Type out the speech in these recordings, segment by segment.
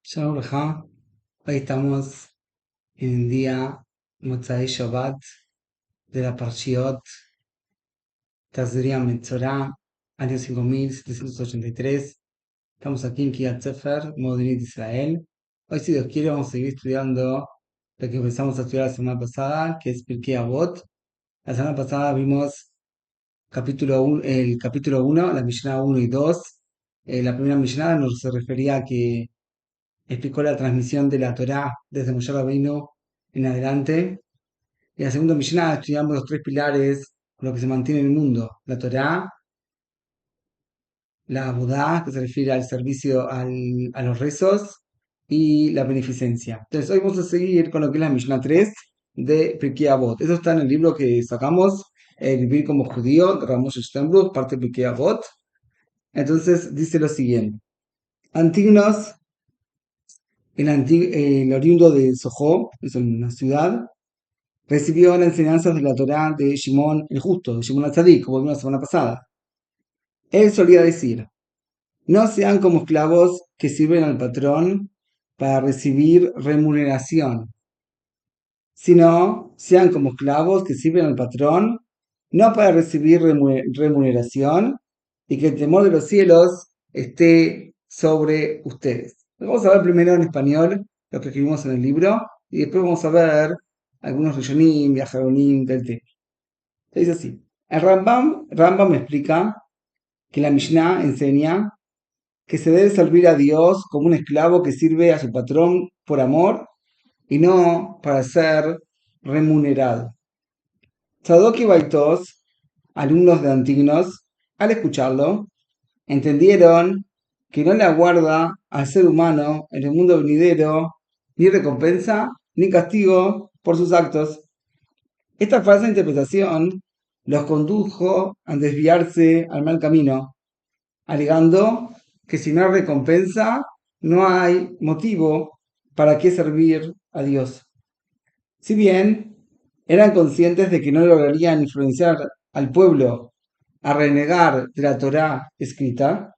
Shalom Aleja. Hoy estamos en el día Motzai Shabbat de la Parshiot Tazria Metzorah, año 5783. Estamos aquí en Kiryat Sefer, Modernit Israel. Hoy, si Dios quiere, vamos a seguir estudiando lo que empezamos a estudiar la semana pasada, que es Pirkei Avot. La semana pasada vimos el capítulo 1, la Mishnah 1 y 2. La primera Mishnah nos se refería a que explicó la transmisión de la Torá desde Moshe Rabbeinu en adelante. En la segunda Mishnah estudiamos los tres pilares con los que se mantiene el mundo: la Torá, la Abudá, que se refiere al servicio a los rezos, y la beneficencia. Entonces, hoy vamos a seguir con lo que es la Mishnah 3 de Pirkei Avot. Eso está en el libro que sacamos, Vivir como judío, de Ramoshe Steinbrück, parte de Pirkei Avot. Entonces, dice lo siguiente: Antignos, el oriundo de Sojó, es una ciudad, recibió las enseñanzas de la Torá de Shimón el Justo, de Shimón HaTzadik, como vimos la semana pasada. Él solía decir: no sean como esclavos que sirven al patrón para recibir remuneración, sino sean como esclavos que sirven al patrón no para recibir remuneración, y que el temor de los cielos esté sobre ustedes. Vamos a ver primero en español lo que escribimos en el libro, y después vamos a ver algunos Rishonim y Ajaronim del tema. Dice así: el Rambam explica que la Mishnah enseña que se debe servir a Dios como un esclavo que sirve a su patrón por amor y no para ser remunerado. Tzadok y Baitos, alumnos de Antignos, al escucharlo, entendieron que no le aguarda al ser humano en el mundo venidero ni recompensa ni castigo por sus actos. Esta falsa interpretación los condujo a desviarse al mal camino, alegando que si no hay recompensa, no hay motivo para qué servir a Dios. Si bien eran conscientes de que no lograrían influenciar al pueblo a renegar de la Torá escrita,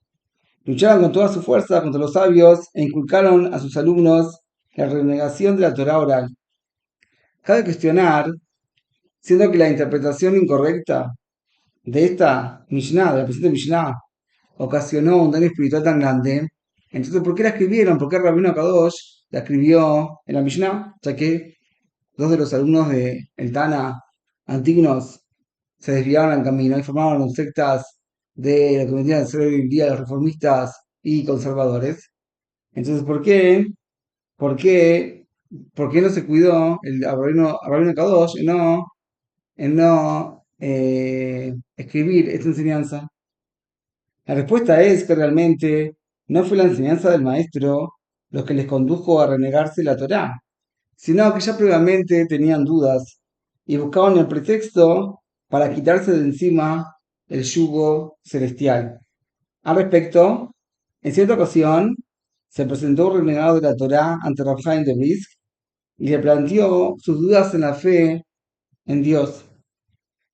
lucharon con toda su fuerza contra los sabios e inculcaron a sus alumnos la renegación de la Torá oral. Cabe cuestionar, siendo que la interpretación incorrecta de esta Mishnah, de la presente Mishnah, ocasionó un daño espiritual tan grande. Entonces, ¿por qué la escribieron? ¿Por qué Rabino Kadosh la escribió en la Mishnah? Ya que dos de los alumnos de el Tana Antignos se desviaron al camino y formaron sectas de lo que vendrían a ser hoy en día los reformistas y conservadores. Entonces, ¿por qué, ¿por qué no se cuidó a Rabino Kadosh en no escribir esta enseñanza? La respuesta es que realmente no fue la enseñanza del maestro lo que les condujo a renegarse la Torá, sino que ya previamente tenían dudas y buscaban el pretexto para quitarse de encima el yugo celestial. Al respecto, en cierta ocasión, se presentó un renegado de la Torá ante Rav Chaim de Brisk y le planteó sus dudas en la fe en Dios.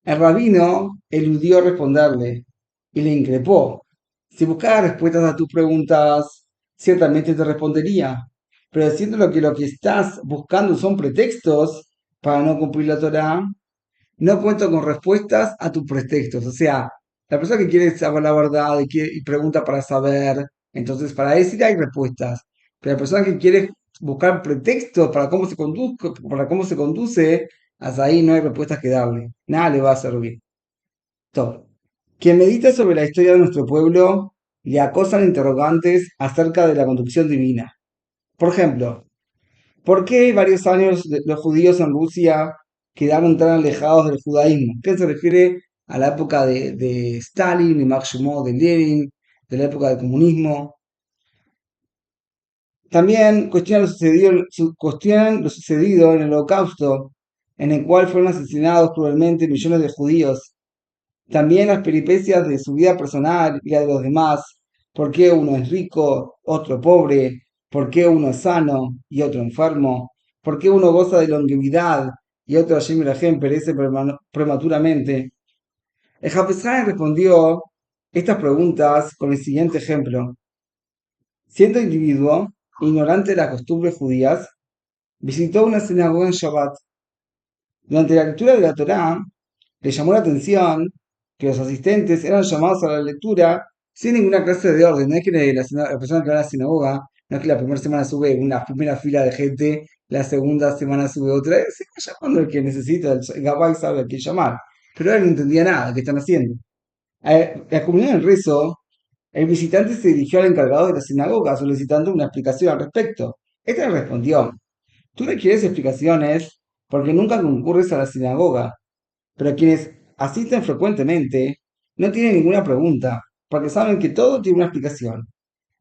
El rabino eludió responderle y le increpó: si buscara respuestas a tus preguntas, ciertamente te respondería, pero siendo lo que estás buscando son pretextos para no cumplir la Torá, no cuento con respuestas a tus pretextos. O sea, la persona que quiere saber la verdad y pregunta para saber, entonces para eso sí hay respuestas. Pero la persona que quiere buscar pretextos para cómo se conduce, hasta ahí no hay respuestas que darle. Nada le va a servir. Todo. Quien medita sobre la historia de nuestro pueblo le acosan interrogantes acerca de la conducción divina. Por ejemplo, ¿por qué varios años los judíos en Rusia quedaron tan alejados del judaísmo? ¿Qué se refiere a la época de Stalin, y Máximo de Lenin, de la época del comunismo? También cuestionan lo sucedido en el Holocausto, en el cual fueron asesinados cruelmente millones de judíos. También las peripecias de su vida personal y la de los demás. ¿Por qué uno es rico, otro pobre? ¿Por qué uno es sano y otro enfermo? ¿Por qué uno goza de longevidad y otro Hashem Rahem perece prematuramente? El Hafez Haim respondió estas preguntas con el siguiente ejemplo: cierto individuo ignorante de las costumbres judías, visitó una sinagoga en Shabbat. Durante la lectura de la Torá, le llamó la atención que los asistentes eran llamados a la lectura sin ninguna clase de orden. No es que la persona que va a la sinagoga, no es que la primera semana sube una primera fila de gente, la segunda semana sube otra. Se va llamando el que necesita, el Gabay sabe a quién llamar. Pero él no entendía nada, ¿qué están haciendo? Al culminar el rezo, el visitante se dirigió al encargado de la sinagoga solicitando una explicación al respecto. Este le respondió: tú requieres explicaciones porque nunca concurres a la sinagoga, pero quienes asisten frecuentemente no tienen ninguna pregunta, porque saben que todo tiene una explicación.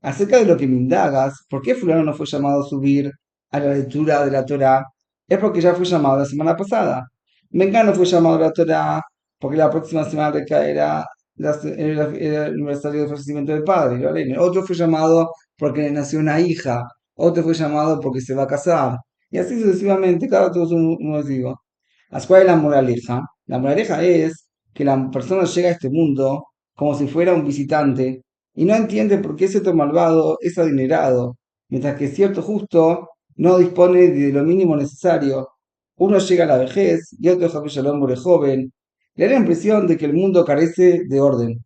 Acerca de lo que me indagas, ¿por qué fulano no fue llamado a subir a la lectura de la Torá? Es porque ya fue llamado la semana pasada. Mengano fue llamado a la Torá porque la próxima semana recaerá el aniversario del fallecimiento del padre. Otro fue llamado porque le nació una hija. Otro fue llamado porque se va a casar. Y así sucesivamente, cada uno es un motivo. ¿Cuál es la moraleja? La moraleja es que la persona llega a este mundo como si fuera un visitante y no entiende por qué cierto malvado es adinerado, mientras que cierto justo no dispone de lo mínimo necesario. Uno llega a la vejez y otro Shalom muere joven. Le da la impresión de que el mundo carece de orden.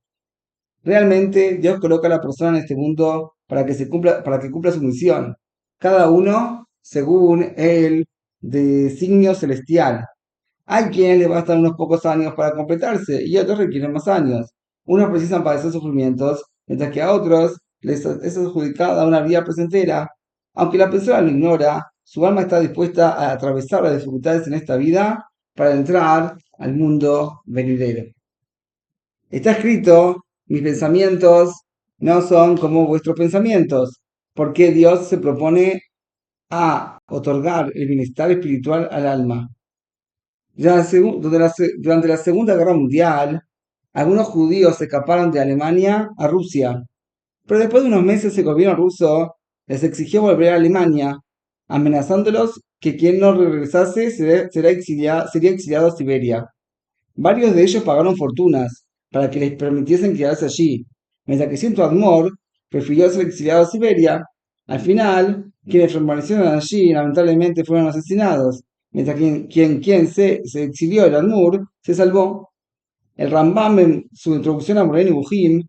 Realmente Dios coloca a la persona en este mundo para que cumpla su misión, cada uno según el designio celestial. Hay quienes les bastan unos pocos años para completarse y otros requieren más años. Unos precisan padecer sufrimientos, mientras que a otros les es adjudicada una vida placentera. Aunque la persona lo ignora, su alma está dispuesta a atravesar las dificultades en esta vida para entrar al mundo venidero. Está escrito: mis pensamientos no son como vuestros pensamientos, porque Dios se propone a otorgar el bienestar espiritual al alma. Durante la Segunda Guerra Mundial, algunos judíos escaparon de Alemania a Rusia, pero después de unos meses el gobierno ruso les exigió volver a Alemania, amenazándolos que quien no regresase sería exiliado a Siberia. Varios de ellos pagaron fortunas para que les permitiesen quedarse allí, mientras que Ciento Admor prefirió ser exiliado a Siberia. Al final, quienes permanecieron allí lamentablemente fueron asesinados, mientras que quien se exilió el Admur se salvó. El Rambam, en su introducción a Morén y Bujim,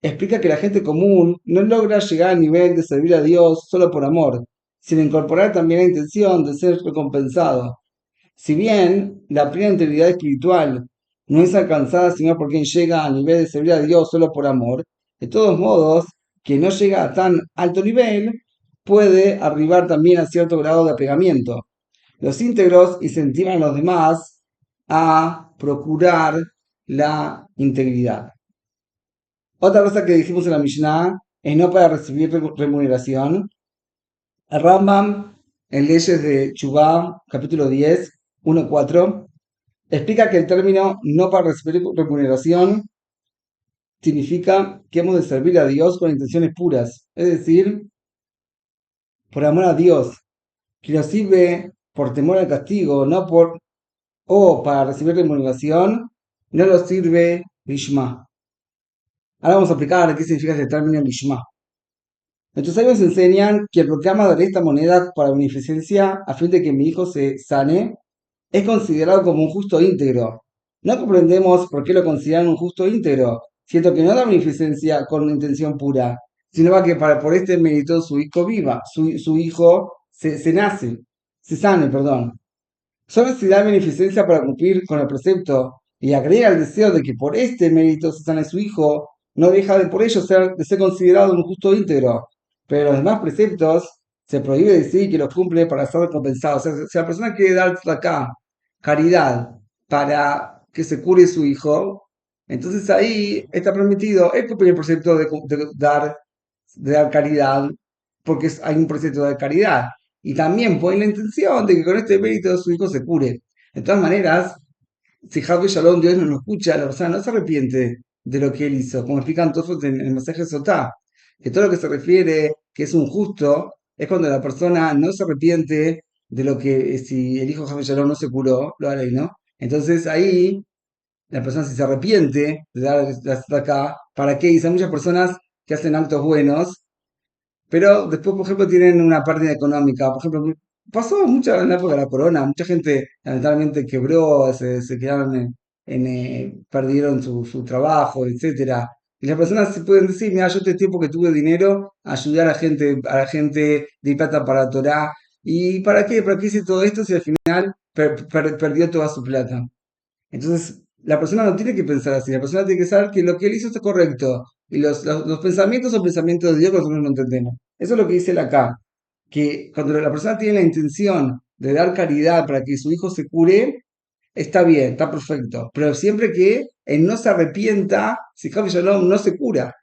explica que la gente común no logra llegar al nivel de servir a Dios solo por amor, sino incorporar también la intención de ser recompensado. Si bien la plena integridad espiritual no es alcanzada sino por quien llega al nivel de servir a Dios solo por amor, de todos modos, quien no llega a tan alto nivel puede arribar también a cierto grado de apegamiento. Los íntegros incentivan a los demás a procurar la integridad. Otra cosa que dijimos en la Mishnah es no para recibir remuneración. El Rambam, en Leyes de Chubá, capítulo 10, 1-4, explica que el término no para recibir remuneración significa que hemos de servir a Dios con intenciones puras, es decir, por amor a Dios, que lo sirve por temor al castigo, no por, o para recibir remuneración, no lo sirve lishma. Ahora vamos a explicar qué significa este término lishma. Nuestros sabios enseñan que el proclama daré esta moneda para beneficencia a fin de que mi hijo se sane es considerado como un justo íntegro. No comprendemos por qué lo consideran un justo íntegro, siendo que no da beneficencia con una intención pura, sino que por este mérito su hijo viva, su hijo se sane, perdón. Solo si da beneficencia para cumplir con el precepto y agrega el deseo de que por este mérito se sane su hijo, no deja de por ello de ser considerado un justo íntegro. Pero los demás preceptos se prohíbe decir que los cumple para ser recompensado. O sea, si la persona quiere dar acá caridad para que se cure su hijo, entonces ahí está permitido el cumplir el precepto de dar caridad, porque hay un precepto de caridad. Y también pone la intención de que con este mérito su hijo se cure. De todas maneras, si Javi Shalom Dios no lo escucha, la persona no se arrepiente de lo que él hizo, como explican todos en el mensaje Sotá, que todo lo que se refiere que es un justo es cuando la persona no se arrepiente de lo que, si el hijo Javi Shalom no se curó, lo haré, ¿no? Entonces ahí la persona si se arrepiente de dar la acá, ¿para qué? Dice, hay muchas personas que hacen actos buenos pero después, por ejemplo, tienen una pérdida económica. Por ejemplo, pasó mucho en la época de la corona, mucha gente lamentablemente quebró, se quedaron perdieron su trabajo, etcétera. Y las personas se pueden decir, mira, yo este tiempo que tuve dinero, ayudé a la gente, di plata para Torá. ¿Y para qué? ¿Para qué hice todo esto si al final perdió toda su plata? Entonces, la persona no tiene que pensar así, la persona tiene que saber que lo que él hizo está correcto. Y los pensamientos son pensamientos de Dios que nosotros no entendemos. Eso es lo que dice él acá, que cuando la persona tiene la intención de dar caridad para que su hijo se cure, está bien, está perfecto. Pero siempre que él no se arrepienta, si Javi Shalom no se cura.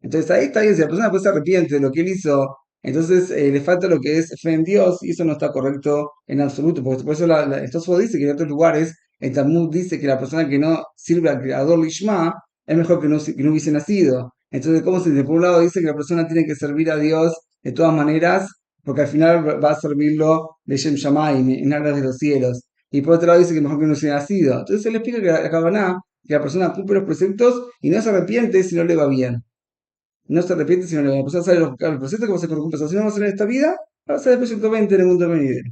Entonces ahí está bien, si la persona después se arrepiente de lo que él hizo, entonces le falta lo que es fe en Dios y eso no está correcto en absoluto. Porque por eso el Tosfot dice que en otros lugares, el Talmud dice que la persona que no sirve al Creador Lishma es mejor que no hubiese nacido. Entonces, ¿cómo se dice? Por un lado dice que la persona tiene que servir a Dios de todas maneras, porque al final va a servirlo de Shem Shamayim, en aras de los cielos. Y por otro lado dice que mejor que no hubiese nacido. Entonces él explica que la Kavaná, que la persona cumple los preceptos y no se arrepiente si no le va bien. No se arrepiente, sino le va a empezar a hacer el proceso que va a ser con compensación, vamos a hacer en esta vida, va a ser después 120 en el mundo venidero.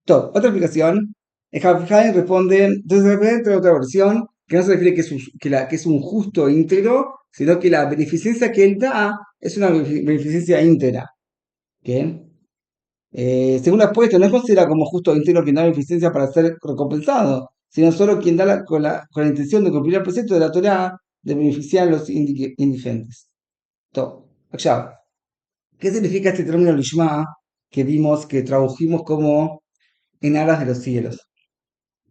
Top. Otra explicación, el Haim responde, entonces de repente entra otra versión, que no se refiere que es un justo íntegro, sino que la beneficencia que él da es una beneficencia íntegra. ¿Bien? Según la expuesta, no es considerado como justo íntegro quien da beneficencia para ser recompensado, sino solo quien da con la intención de cumplir el precepto de la Torah de beneficiar a los indigentes. Top. עכשיו, ¿qué significa este término lishma que vimos, que tradujimos como en aras de los cielos?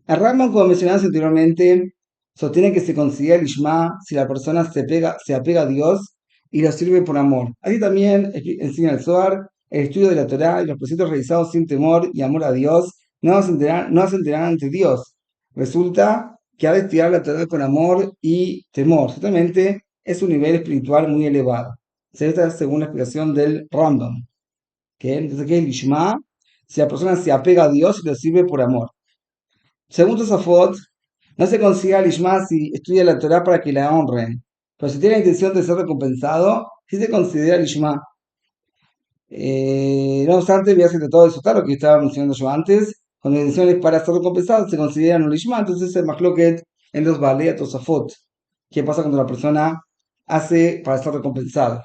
El Rambam, como mencionamos anteriormente, sostiene que se considera lishma si la persona se apega a Dios y lo sirve por amor. Así también enseña el Zohar, el estudio de la Torá y los preceptos realizados sin temor y amor a Dios no hacen tener ante Dios. Resulta que ha de estudiar la Torá con amor y temor. Ciertamente es un nivel espiritual muy elevado. Esta es según la explicación del Rambam. ¿Okay? Entonces, ¿qué es lishma? Si la persona se apega a Dios y lo sirve por amor. Según Tosafot, no se considera lishma si estudia la Torah para que la honren, pero si tiene la intención de ser recompensado, sí se considera lishma. No obstante, voy a hacer todo eso, lo que estaba mencionando yo antes, cuando la intención es para ser recompensado, se considera no lishma, entonces es machloket en los balei Tosafot. ¿Qué pasa cuando la persona hace para ser recompensado?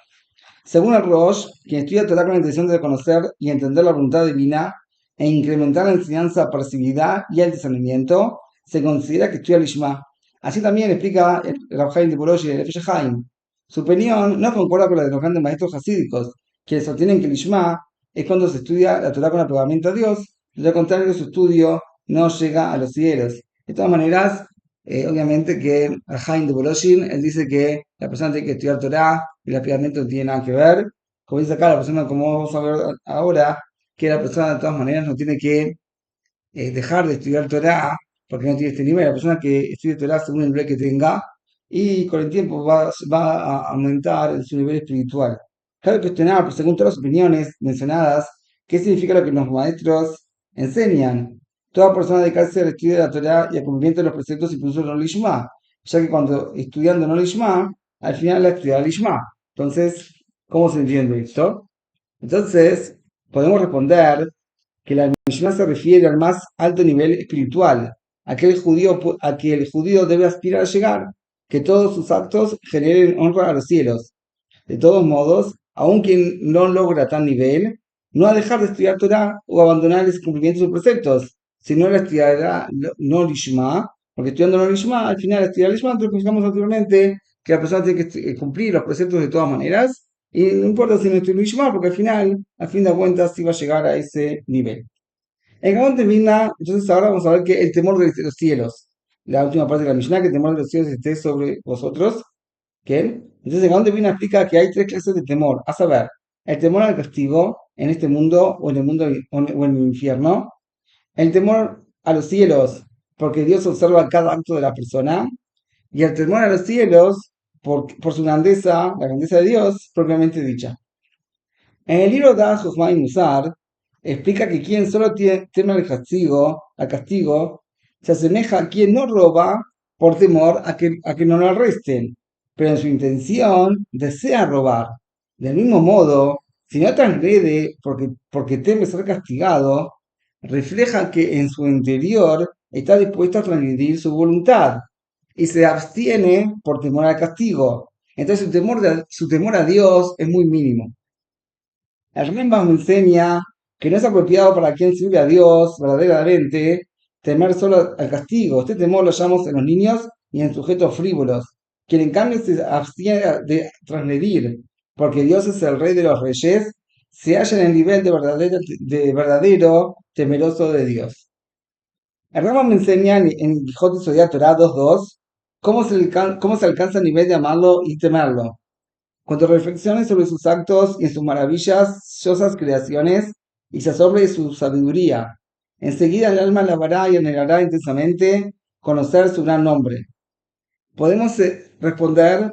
Según el Rosh, quien estudia Torah con la intención de conocer y entender la voluntad divina e incrementar la enseñanza, percibilidad y el discernimiento, se considera que estudia Lishma. Así también explica el Rav Chaim de Polosi y el Nefesh Haim. Su opinión no concuerda con la de los grandes maestros hasídicos, que sostienen que Lishma es cuando se estudia la Torah con apegamiento a Dios, de lo contrario su estudio no llega a los cielos. De todas maneras, obviamente que Haim de Boloshin, él dice que la persona tiene que estudiar Torah y el apegamiento no tiene nada que ver. Como dice acá, la persona, como vamos a ver ahora, que la persona de todas maneras no tiene que dejar de estudiar Torah porque no tiene este nivel. La persona que estudia Torah según el nivel que tenga y con el tiempo va a aumentar en su nivel espiritual. Cabe cuestionar, pues, según todas las opiniones mencionadas, qué significa lo que los maestros enseñan. Toda persona dedicarse al estudio de la Torah y al cumplimiento de los preceptos, incluso no lishma, ya que cuando estudiando no lishma, al final la estudia lishma. Entonces, ¿cómo se entiende esto? Entonces, podemos responder que la Mishnah se refiere al más alto nivel espiritual, a que el judío debe aspirar a llegar, que todos sus actos generen honra a los cielos. De todos modos, aun quien no logra tal nivel, no ha de dejar de estudiar Torah o abandonar el cumplimiento de sus preceptos, sino la estudiará no lishma, porque estudiando no lishma, al final estudiar lishma, entonces explicamos anteriormente que la persona tiene que cumplir los preceptos de todas maneras, y no importa si no estudia lishma, porque al final, a fin de cuentas, sí va a llegar a ese nivel. En Gabón termina, entonces ahora vamos a ver que el temor de los cielos, la última parte de la Mishnah, que el temor de los cielos esté sobre vosotros, ¿qué? Entonces el Gabón termina explica que hay tres clases de temor, a saber, el temor al castigo en este mundo o en el mundo o en el infierno, el temor a los cielos, porque Dios observa cada acto de la persona, y el temor a los cielos por su grandeza, la grandeza de Dios propiamente dicha. En el libro de Jochma y Musar explica que quien solo teme al castigo, se asemeja a quien no roba por temor a que no lo arresten, pero en su intención desea robar. Del mismo modo, Si no transgrede porque teme ser castigado, refleja que en su interior está dispuesto a transgredir su voluntad y se abstiene por temor al castigo. Entonces su temor a Dios es muy mínimo. El Rambam enseña que no es apropiado para quien sirve a Dios verdaderamente temer solo al castigo. Este temor lo llamamos en los niños y en sujetos frívolos, quien en cambio se abstiene de transgredir, porque Dios es el Rey de los Reyes, se halla en el nivel de verdadero temeroso de Dios. El Rambam me enseña en Gijot Sodiá Torah 2.2 cómo se alcanza el nivel de amarlo y temerlo. Cuando reflexione sobre sus actos y en sus maravillosas creaciones y se asombre de su sabiduría, enseguida el alma alabará y anhelará intensamente conocer su gran nombre. Podemos explicar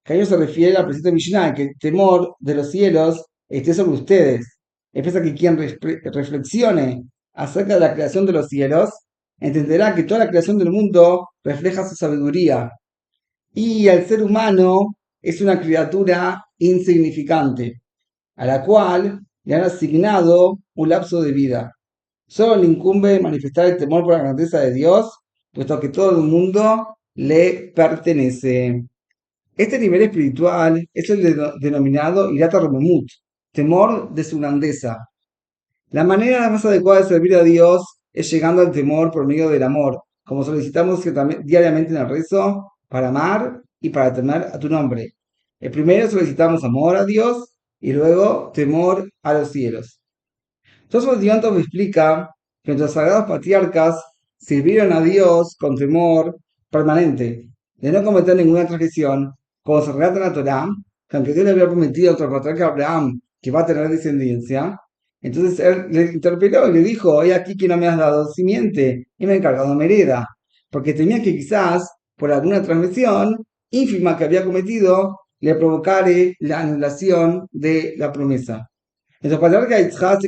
que a ello se refiere al precepto de Mishnah, que el temor de los cielos esté sobre ustedes. Expresa que quien reflexione acerca de la creación de los cielos, entenderá que toda la creación del mundo refleja su sabiduría. Y el ser humano es una criatura insignificante, a la cual le han asignado un lapso de vida. Solo le incumbe manifestar el temor por la grandeza de Dios, puesto que todo el mundo le pertenece. Este nivel espiritual es el denominado Irata Romemut, temor de su grandeza. La manera más adecuada de servir a Dios es llegando al temor por medio del amor, como solicitamos diariamente en el rezo, para amar y para temer a tu nombre. El primero solicitamos amor a Dios y luego temor a los cielos. Tosfos Dion explica que nuestros sagrados patriarcas sirvieron a Dios con temor permanente, de no cometer ninguna transgresión, como se relata en la Torá, que aunque Dios le había prometido a nuestro patriarca Abraham que va a tener descendencia, entonces él le interpeló y le dijo: He aquí que no me has dado simiente y me he encargado mi hereda, porque temía que quizás por alguna transgresión ínfima que había cometido le provocare la anulación de la promesa. Nuestro patriarca Yitzhak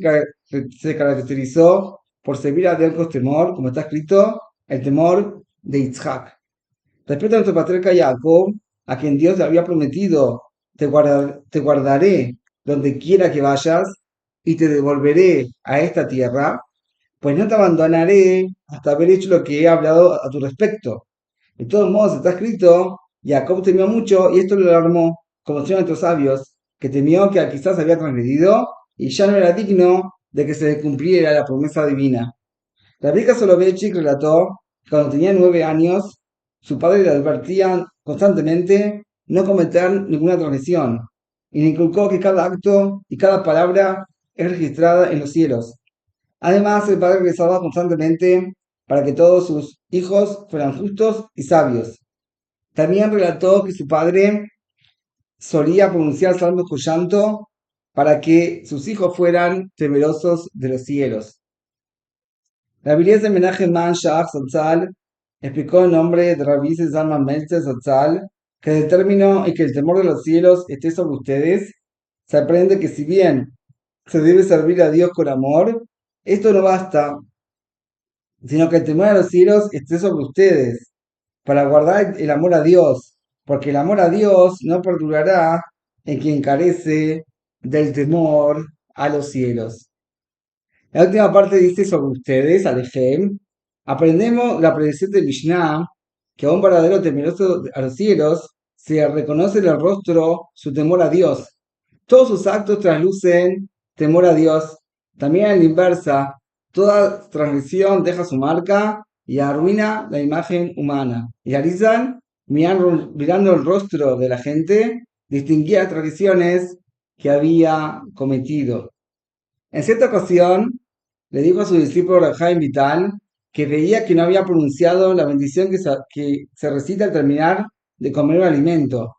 se caracterizó por servir a Dios con temor, como está escrito, el temor de Yitzhak. Respecto a nuestro patriarca Jacob, a quien Dios le había prometido: te guardaré donde quiera que vayas y te devolveré a esta tierra, pues no te abandonaré hasta haber hecho lo que he hablado a tu respecto. De todos modos, está escrito: Jacob temió mucho y esto lo alarmó, como decían nuestros sabios, que temió que quizás había transgredido y ya no era digno de que se le cumpliera la promesa divina. Rabbi Soloveitchik relató que cuando tenía 9 años, su padre le advertía constantemente no cometer ninguna transgresión y le inculcó que cada acto y cada palabra es registrada en los cielos. Además, el padre rezaba constantemente para que todos sus hijos fueran justos y sabios. También relató que su padre solía pronunciar salmos con llanto para que sus hijos fueran temerosos de los cielos. Rabbi Eliezer Menachem Man Shach Zatzal explicó en nombre de Rabbi Zalman Meltzer Zatzal que del término y que el temor de los cielos esté sobre ustedes, se aprende que si bien se debe servir a Dios con amor, esto no basta, sino que el temor a los cielos esté sobre ustedes, para guardar el amor a Dios, porque el amor a Dios no perdurará en quien carece del temor a los cielos. La última parte dice sobre ustedes, Alejem, aprendemos la predicción de Mishnah, que a un verdadero temeroso a los cielos se reconoce en el rostro su temor a Dios. Todos sus actos traslucen temor a Dios. También en la inversa, toda transgresión deja su marca y arruina la imagen humana. Y Arizan, mirando el rostro de la gente, distinguía las transgresiones que había cometido. En cierta ocasión, le dijo a su discípulo Rafael Vital que veía que no había pronunciado la bendición que se recita al terminar de comer un alimento.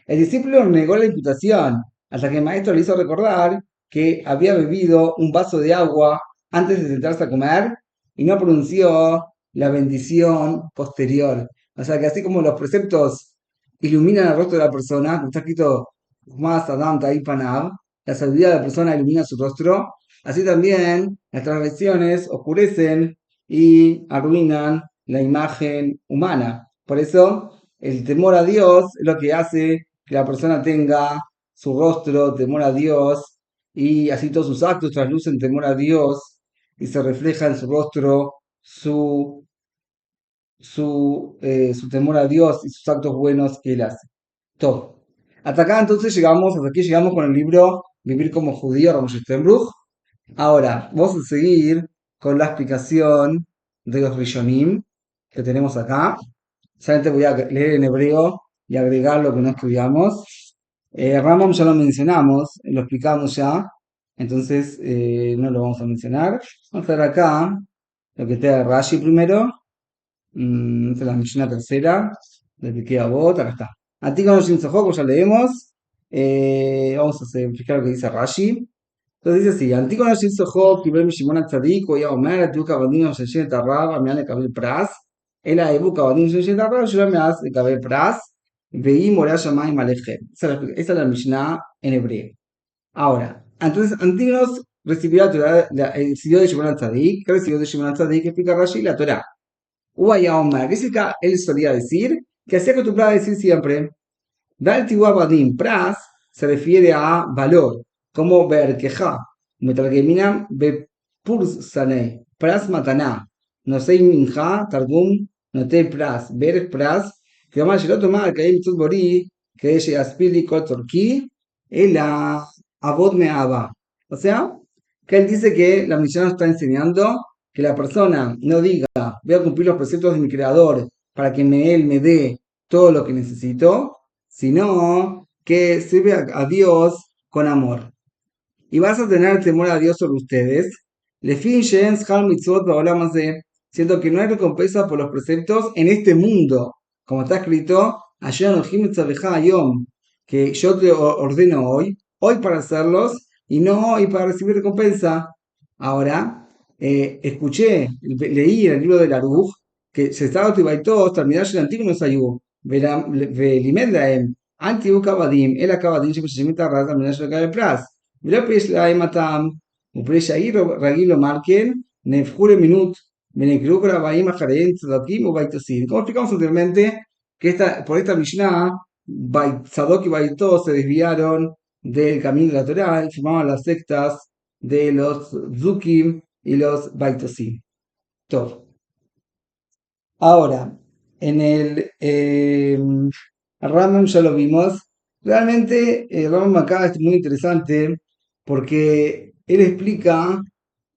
El discípulo negó la imputación, hasta que el maestro le hizo recordar que había bebido un vaso de agua antes de sentarse a comer y no pronunció la bendición posterior. O sea que así como los preceptos iluminan el rostro de la persona, como está escrito, más Adam Ta'ib Panav, la sabiduría de la persona ilumina su rostro, así también las transgresiones oscurecen y arruinan la imagen humana. Por eso, el temor a Dios es lo que hace que la persona tenga su rostro, temor a Dios, y así todos sus actos traslucen temor a Dios, y se refleja en su rostro su temor a Dios y sus actos buenos que él hace. Todo. Hasta acá entonces llegamos, hasta aquí llegamos con el libro Vivir como judío, Ramos Steinbruch. Ahora, vamos a seguir con la explicación de los Rishonim que tenemos acá. Solamente voy a leer en hebreo y agregar lo que no estudiamos. Rambam ya lo mencionamos, lo explicamos ya, entonces no lo vamos a mencionar. Vamos a ver acá lo que te da Rashi primero. Esta es la Mishnah tercera del Pirkei Avot, acá está. Antigua Shin Sohok, ya leemos. Vamos a explicar lo que dice Rashi. Entonces dice así, Antígono Shin Sohok, Kibel Mishimon Atzadik, Oya Omer, Tiu Kabadino Sheshet Arab, Amian de Kabel Pras, Ela Ebu Kabadino Sheshet Arab, Shura Meaz de Kabel Pras, Veí Morea Shamayim Alechem. Esa es la Mishnah en hebreo. Ahora, entonces Antígonos recibió la Torah, recibió de Shimon Atzadik, que recibió de Shimon Atzadik, explica Rashi la Torah. Uaya Omer, que significa él solía decir, que hacía acostumbrado a decir siempre, Dal Tiwabadim Pras se refiere a valor, como Berkeja, Metalgeminam Bepursanei, Pras Mataná, no sei Minja, Targum, Note Pras, Ber Pras, que además yo tomar que hay Mitzvot que es Aspili Kotorki, el Abod Meaba. O sea, que él dice que la misión está enseñando que la persona no diga, voy a cumplir los preceptos de mi creador para que él me dé todo lo que necesito, sino que sirve a Dios con amor. Y vas a tener temor a Dios sobre ustedes. Le fingen schal mitzvot ba'olam hazeh, siendo que no hay recompensa por los preceptos en este mundo, como está escrito, Asher anochim etzaveja hayom, que yo te ordeno hoy para hacerlos y no hoy para recibir recompensa. Ahora, leí en el libro de Aruj que se estaba todos terminar el antiguo no sayú, velimed laem, anti ukavadim, el akavadim shemeshemit arraz, terminar el pras. ולא פיש להם הטעם, ופרי שהעיר רגיל לומר כן, נהפכו למינות, ונקראו ברבעים אחריהם צדוקים ובייתוסים. Como explicamos anteriormente, que por esta Mishnah, Tzadok y Baitos se desviaron del camino de la Torah y formaban las sectas de los Zukim y los Baitosim. Todo. Ahora, en el Rambam ya lo vimos. Realmente el Rambam acá es muy interesante porque él explica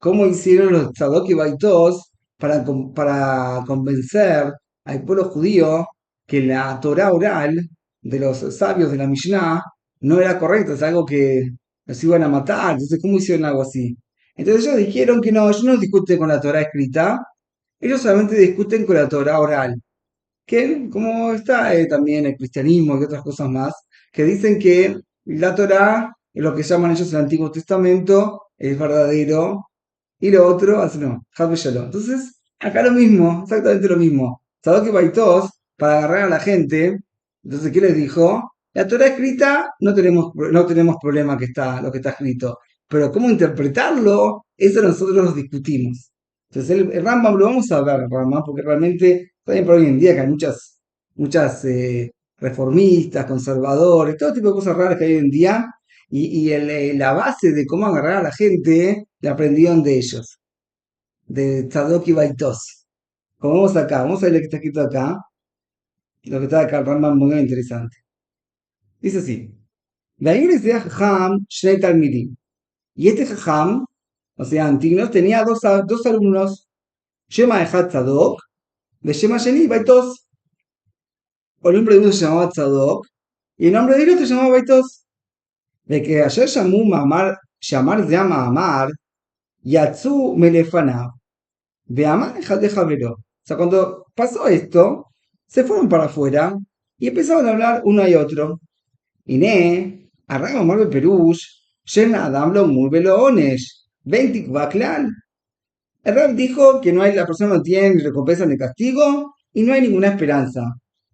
cómo hicieron los Tzadok y Baitos para convencer al pueblo judío que la Torah oral de los sabios de la Mishnah no era correcta, es algo que los iban a matar. Entonces, ¿cómo hicieron algo así? Entonces ellos dijeron que no, ellos no discuten con la Torah escrita, ellos solamente discuten con la Torah oral que como está también el cristianismo y otras cosas más, que dicen que la Torá, lo que llaman ellos el Antiguo Testamento, es verdadero, y lo otro, así no, Had Shalom. Entonces, acá lo mismo, exactamente lo mismo. Sadoki Baitos, para agarrar a la gente, entonces, ¿qué les dijo? La Torá escrita, no tenemos problema que está, lo que está escrito, pero cómo interpretarlo, eso nosotros lo discutimos. Entonces, el Rambam lo vamos a ver, Rambam, porque realmente, también por hoy en día que hay muchas reformistas, conservadores, todo tipo de cosas raras que hay hoy en día, y la base de cómo agarrar a la gente la aprendieron de ellos, de Tzadok y Baitos. Como vamos acá, vamos a ver lo que está escrito acá, lo que está acá, el Rambam muy interesante. Dice así, decía Jajam Shnei Talmidim. Y este Jajam, o sea, Antignos, tenía dos alumnos, Shema Echad Tzadok, de Shema Sheni Baitos. El nombre de uno se llamaba Tzadok, y el nombre del otro se llamaba Baitos. De que ayer llamó llamar llama Amar, Yatsu Melefanav. Veamos, de Javero. O sea, cuando pasó esto, se fueron para afuera y empezaron a hablar uno y otro. Iné, arranca Marvel Perush, Shena Adam lo Murvelo Onesh, Ventik Baklan. El Rab dijo que la persona no tiene ni recompensa ni castigo y no hay ninguna esperanza.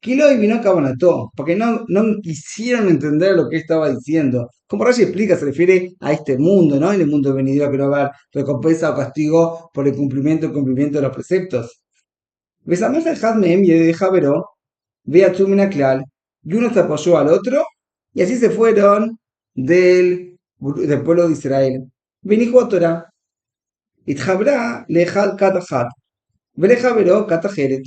Kilo y vino Cabanató, porque no quisieron entender lo que estaba diciendo. Como Rashi explica, se refiere a este mundo, ¿no? En el mundo venidero que no va a haber recompensa o castigo por el cumplimiento de los preceptos. Besamás el Hadmem y de Javero, ve a Tumina Klal, y uno se apoyó al otro, y así se fueron del pueblo de Israel. Vinijo Torah, Itjabra lejal katajat, velejabero katajeret.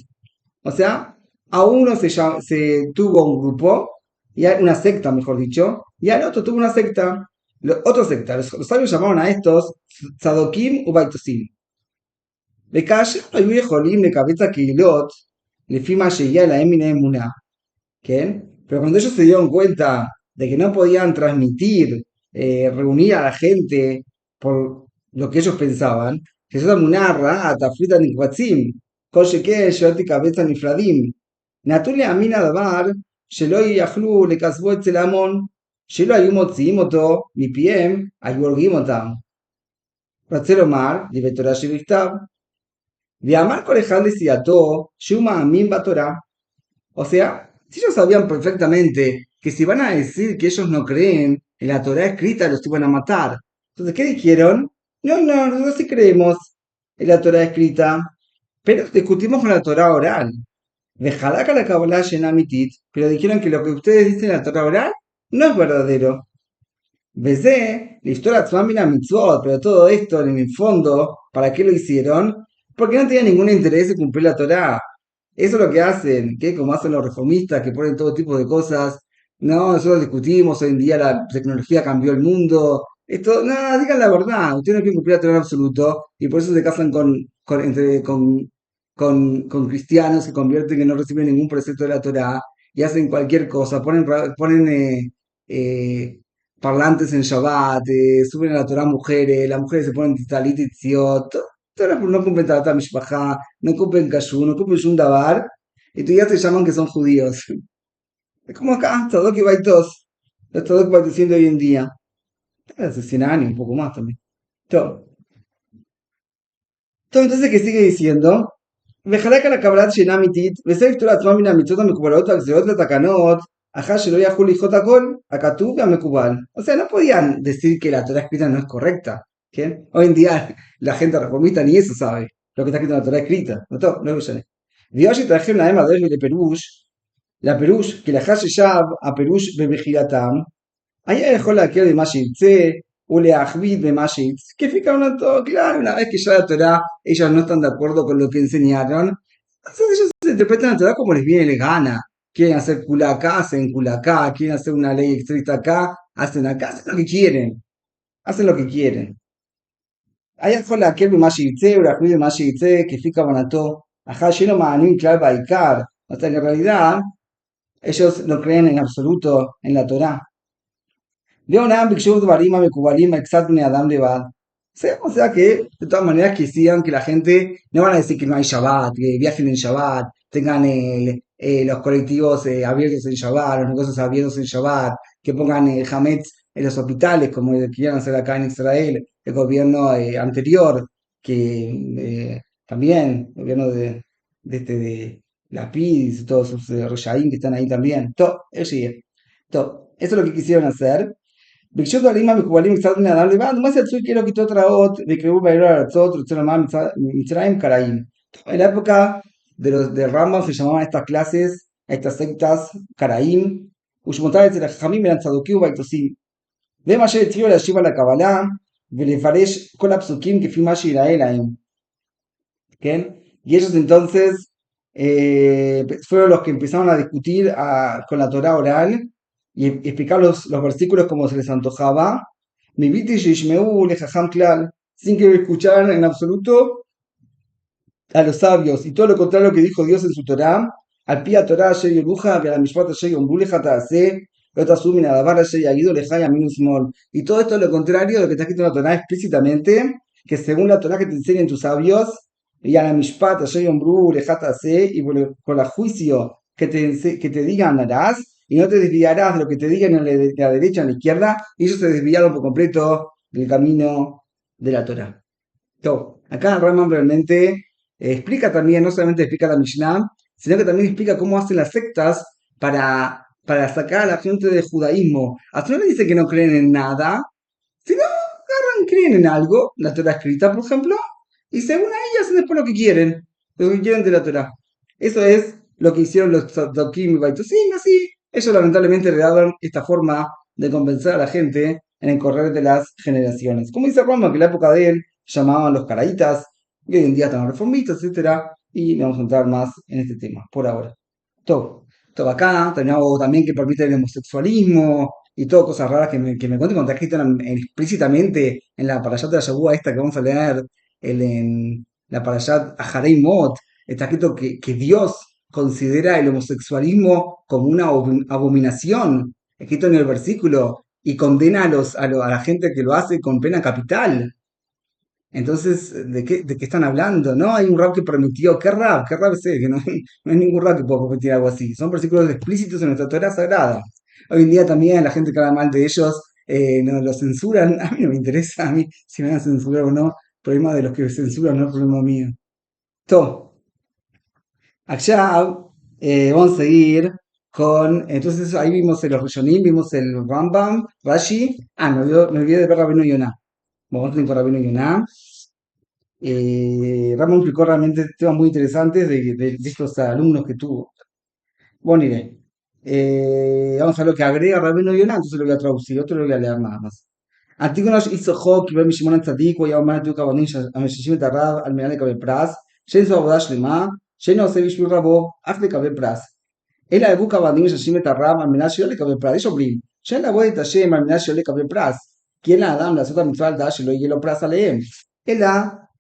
O sea, a uno se tuvo un grupo, y una secta, mejor dicho, y al otro tuvo una secta, otra secta. Los sabios llamaron a estos Tzadokim u Baitosim. וכאשר היו יכולים לקבץ הקהילות לפי מה שהגיע להם מן האמונה, ¿Qué? Pero cuando ellos se dieron cuenta de que no podían transmitir, reunir a la gente por lo que ellos pensaban, Jesús Amunarra, Atafrita Nikbatzim, Kosheke, Shoati Kabeza Nifradim, Natule Amina Dabar, שלא יכלו לכסבו אצל ההמון, שלא היו מוציאים אותו מפיהם, היו הורגים אותם. רוצה לומר, דברי תורה שבכתב, ואמר כל אחד לסיעתו שהוא מאמין בתורה. O sea, si ellos sabían perfectamente que si van a decir que ellos no creen en la Torá escrita, los iban a matar. Entonces, ¿qué dijeron? No, no, nosotros sí creemos en la Torá escrita, pero discutimos con la Torá oral. Dejará que la Kabbalah llena mitit, pero dijeron que lo que ustedes dicen en la Torá oral no es verdadero. Besé, la historia de mitzvot, pero todo esto en el fondo, ¿para qué lo hicieron? Porque no tenían ningún interés en cumplir la Torá. Eso es lo que hacen, que como hacen los reformistas que ponen todo tipo de cosas. No, nosotros discutimos, hoy en día la tecnología cambió el mundo. Esto, no, digan la verdad, ustedes no quieren cumplir la Torá en absoluto y por eso se casan con cristianos que convierten que no reciben ningún precepto de la Torá y hacen cualquier cosa, ponen eh, parlantes en Shabbat, suben a la Torá mujeres, las mujeres se ponen talit y tziot, todas no cumplen Talat Mishpachá, no cumplen Kashu, no cumplen Shum Dabar, y tú ya te llaman que son judíos. Es como acá, Tzadok y Baitos, los Tzadok Baitosiendo hoy en día. Hace 100 años, un poco más también. Todo. Entonces, ¿qué sigue diciendo? וחלק על הקבלת שאינה אמיתית, וזה יפתור לעצמם מן המצוות המקובלות והגזירות לתקנות, אחר שלא יכלו לדחות הכל, הכתוב והמקובל. O sea, no podían decir que la Torah escrita no es correcta. ¿Qué? Hoy en día la gente reformista ni eso sabe, lo que está escrito en la Torah escrita. No משנה. ויש שתרחם להם הדרך ולפירוש, לפירוש, כי לאחר ששב הפירוש במחילתם, היה יכול להקל במה שירצה, ולהכביד במה שירצה, כפי כוונתו, claro, una vez que ya la Torah, ellos no están de acuerdo con lo que enseñaron, entonces ellos interpretan la Torah como les viene les gana. Quieren hacer culá acá, hacen culá acá, quieren hacer una ley estricta acá, hacen lo que quieren, hacen lo que quieren. היה יכול להקל במה שירצה ולהכביד במה שירצה, כפי כוונתו, אחר שאינו מאמין כלל בעיקר. O sea, en realidad, ellos no creen en absoluto en la Torah. Leonam ביקשו דברים המקובלים על קצת בני אדם לבד. O sea que, de todas maneras, quisieran que la gente no van a decir que no hay Shabbat, que viajen en Shabbat, tengan los colectivos abiertos en Shabbat, los negocios abiertos en Shabbat, que pongan Hametz en los hospitales, como quieran hacer acá en Israel, el gobierno anterior, que también, el gobierno de Lapid y todos sus Reshaim que están ahí también. Todo, eso es lo que quisieron hacer. ביקשו דברים המקובלים קצת בני אדם לבד, מה יצאו כאילו כיתות רעות ויקראו בעיר הארצות, רוצה לומר מצרים קראים. En la época de Rambam se llamaban estas clases, estas sectas, קראים, ושמותיהם אצל החכמים eran צדוקים ובייתוסים. והם אשר התחילו להשיב על הקבלה ולפרש כל הפסוקים כפי מה שיראה להם. ¿כן? Y ellos entonces fueron los que empezaron a discutir con la Torah oral y explicar los versículos como se les antojaba, mi viti shishmeu lejajam klal, sin que escucharan en absoluto a los sabios, y todo lo contrario que dijo Dios en su Torah, al pia Torah ayer yoruja, a la mishpat ayer yombuleja taase, otasumina davar ayer yagido lejaya minus mol, y todo esto es lo contrario de lo que está escrito en la Torah explícitamente, que según la Torah que te enseñan tus sabios, y a la mishpat ayer yombuleja taase, y con el juicio que te digan harás, y no te desviarás de lo que te digan en la derecha o en la izquierda, y ellos se desviaron por completo del camino de la Torah. Entonces, acá el Rambam realmente explica también, no solamente explica la Mishnah, sino que también explica cómo hacen las sectas para sacar a la gente del judaísmo. Hasta no le dice que no creen en nada, sino creen en algo, la Torah escrita, por ejemplo, y según ahí hacen después lo que quieren de la Torah. Eso es lo que hicieron los Tzadokim y Baitosim, así. Ellos lamentablemente le daban esta forma de convencer a la gente en el correr de las generaciones. Como dice Roma, que en la época de él llamaban los caraítas, y hoy en día están los reformistas, etcétera, y vamos a entrar más en este tema por ahora. Todo, todo acá, tenemos también que permite el homosexualismo y todo, cosas raras que me cuenten cuando está escrito explícitamente en la Parashat de la Shabua esta que vamos a leer, en la Parashat Aharei Mot, está escrito que Dios considera el homosexualismo como una abominación, escrito en el versículo, y condena a la gente que lo hace con pena capital. Entonces, ¿de qué están hablando? No hay un rap que permitió. ¿Qué rap? ¿Qué rap es ese? Que no, no hay ningún rap que pueda permitir algo así. Son versículos explícitos en nuestra Torah sagrada. Hoy en día también la gente que habla mal de ellos no lo censuran. A mí no me interesa, a mí si me van a censurar o no. Problema de los que censuran, no es problema mío. Todo. Allá vamos a seguir con. Entonces ahí vimos el Rishonim, vimos el Rambam, Rashi. Ah, me olvidé de ver Rabino Yonah. Vamos a ir con Rabino Yonah. Ramón explicó realmente temas muy interesantes de estos alumnos que tuvo. Bueno, iré. Vamos a ver lo que agrega Rabino Yonah, entonces lo voy a traducir, otro lo voy a leer nada más. Antígonos hizo חוק, קיבל משמעון הצדיק, הוא היה אומר את הכוונים המששים את הרב על מנת לקבל פרס, שאין זו עבודה שלמה, שאינו עושה בשביל רבו, אף לקבל פרס. אלא הבאו כוונים מששים את הרב על מנת שלא לקבל פרס. יש אומרים, שאין לעבוד את השם על מנת שלא לקבל פרס, כי אין לאדם לעשות המצווה על דעת שלא יהיה לו פרס עליהם. אלא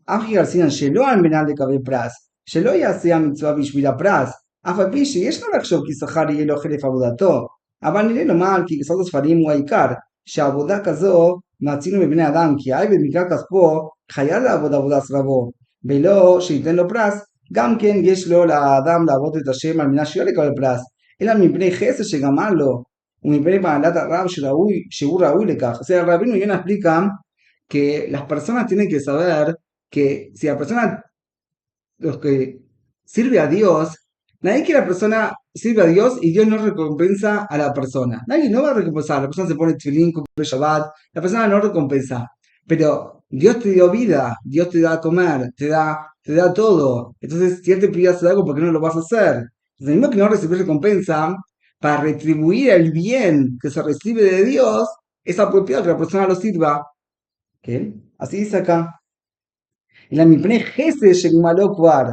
אף ירסינן שלא על מנת לקבל פרס, שלא יעשה המצווה בשביל הפרס, אף על פי שיש לו לחשוב כי שכר יהיה לו חלף עבודתו. אבל נראה לומר כי כסות הספרים הוא העיקר, שעבודה כזו מצינו מבני אדם, כי העבד מקרא כספו חייב לעבוד עבודת רבו, ולא שייתן לו פרס, גם כן יש לו לאדם לעבוד את השם על מנת שלא לקבל פרס, אלא מפני חסד שגמר לו, ומפני מעלת הרב שהוא ראוי לכך. O sea, el rabino Yonah explica que las personas tienen que saber que si la persona, los que sirve a Dios, nadie que la persona sirve a Dios y Dios no recompensa a la persona. Nadie no va a recompensar. La persona se pone tefilín, cumple Shabbat, la persona no recompensa. Pero Dios te dio vida, Dios te da a comer, te da todo. Entonces, si Él te pidió hacer algo, ¿por qué no lo vas a hacer? Entonces, el mismo que no recibir recompensa, para retribuir el bien que se recibe de Dios, es apropiado que la persona lo sirva. ¿Qué? Así dice acá. אלא מפני חסד שגמלו כבר,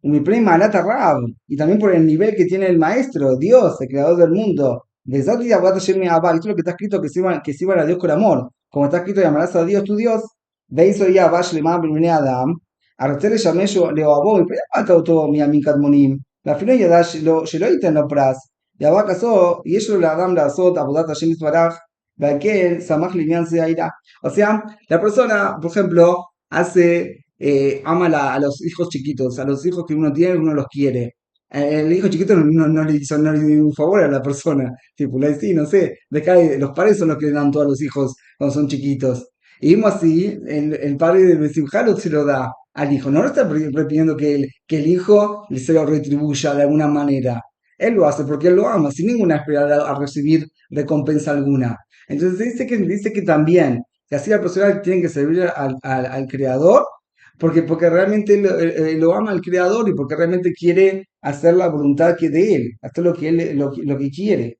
ומפני מעלת הרב, y también por el nivel que tiene el maestro, Dios, el creador del mundo. Vezat y Abuat Hashem Me'abá, esto es lo que está escrito, que sirvan a Dios con amor. Como está escrito, llamarás a Dios tu Dios. Veis hoy a Bash Lema Bimene Adam, הרוצה לשמש לאוהבו, מפני מה אותו מימים קדמונים, ואפילו ידע שלא ייתן לו פרס, דבר כזו, יש לו לאדם לעשות עבודת השם יתברך, ועל כן שמח לעניין זה העילה. O sea, la persona, por ejemplo, ama a los hijos chiquitos, a los hijos que uno tiene, uno los quiere. El hijo chiquito no le dio un favor a la persona, tipo, sí, no sé, los padres son los que le dan todos los hijos cuando son chiquitos. Y mismo así, el padre de Besimjalo se lo da al hijo, no lo está pidiendo que el hijo se lo retribuya de alguna manera. Él lo hace porque él lo ama, sin ninguna esperanza a recibir recompensa alguna. Entonces dice que también, que así la persona tiene que servir al Creador porque realmente lo ama el creador y porque realmente quiere hacer la voluntad que de él, hacer lo que él lo que quiere.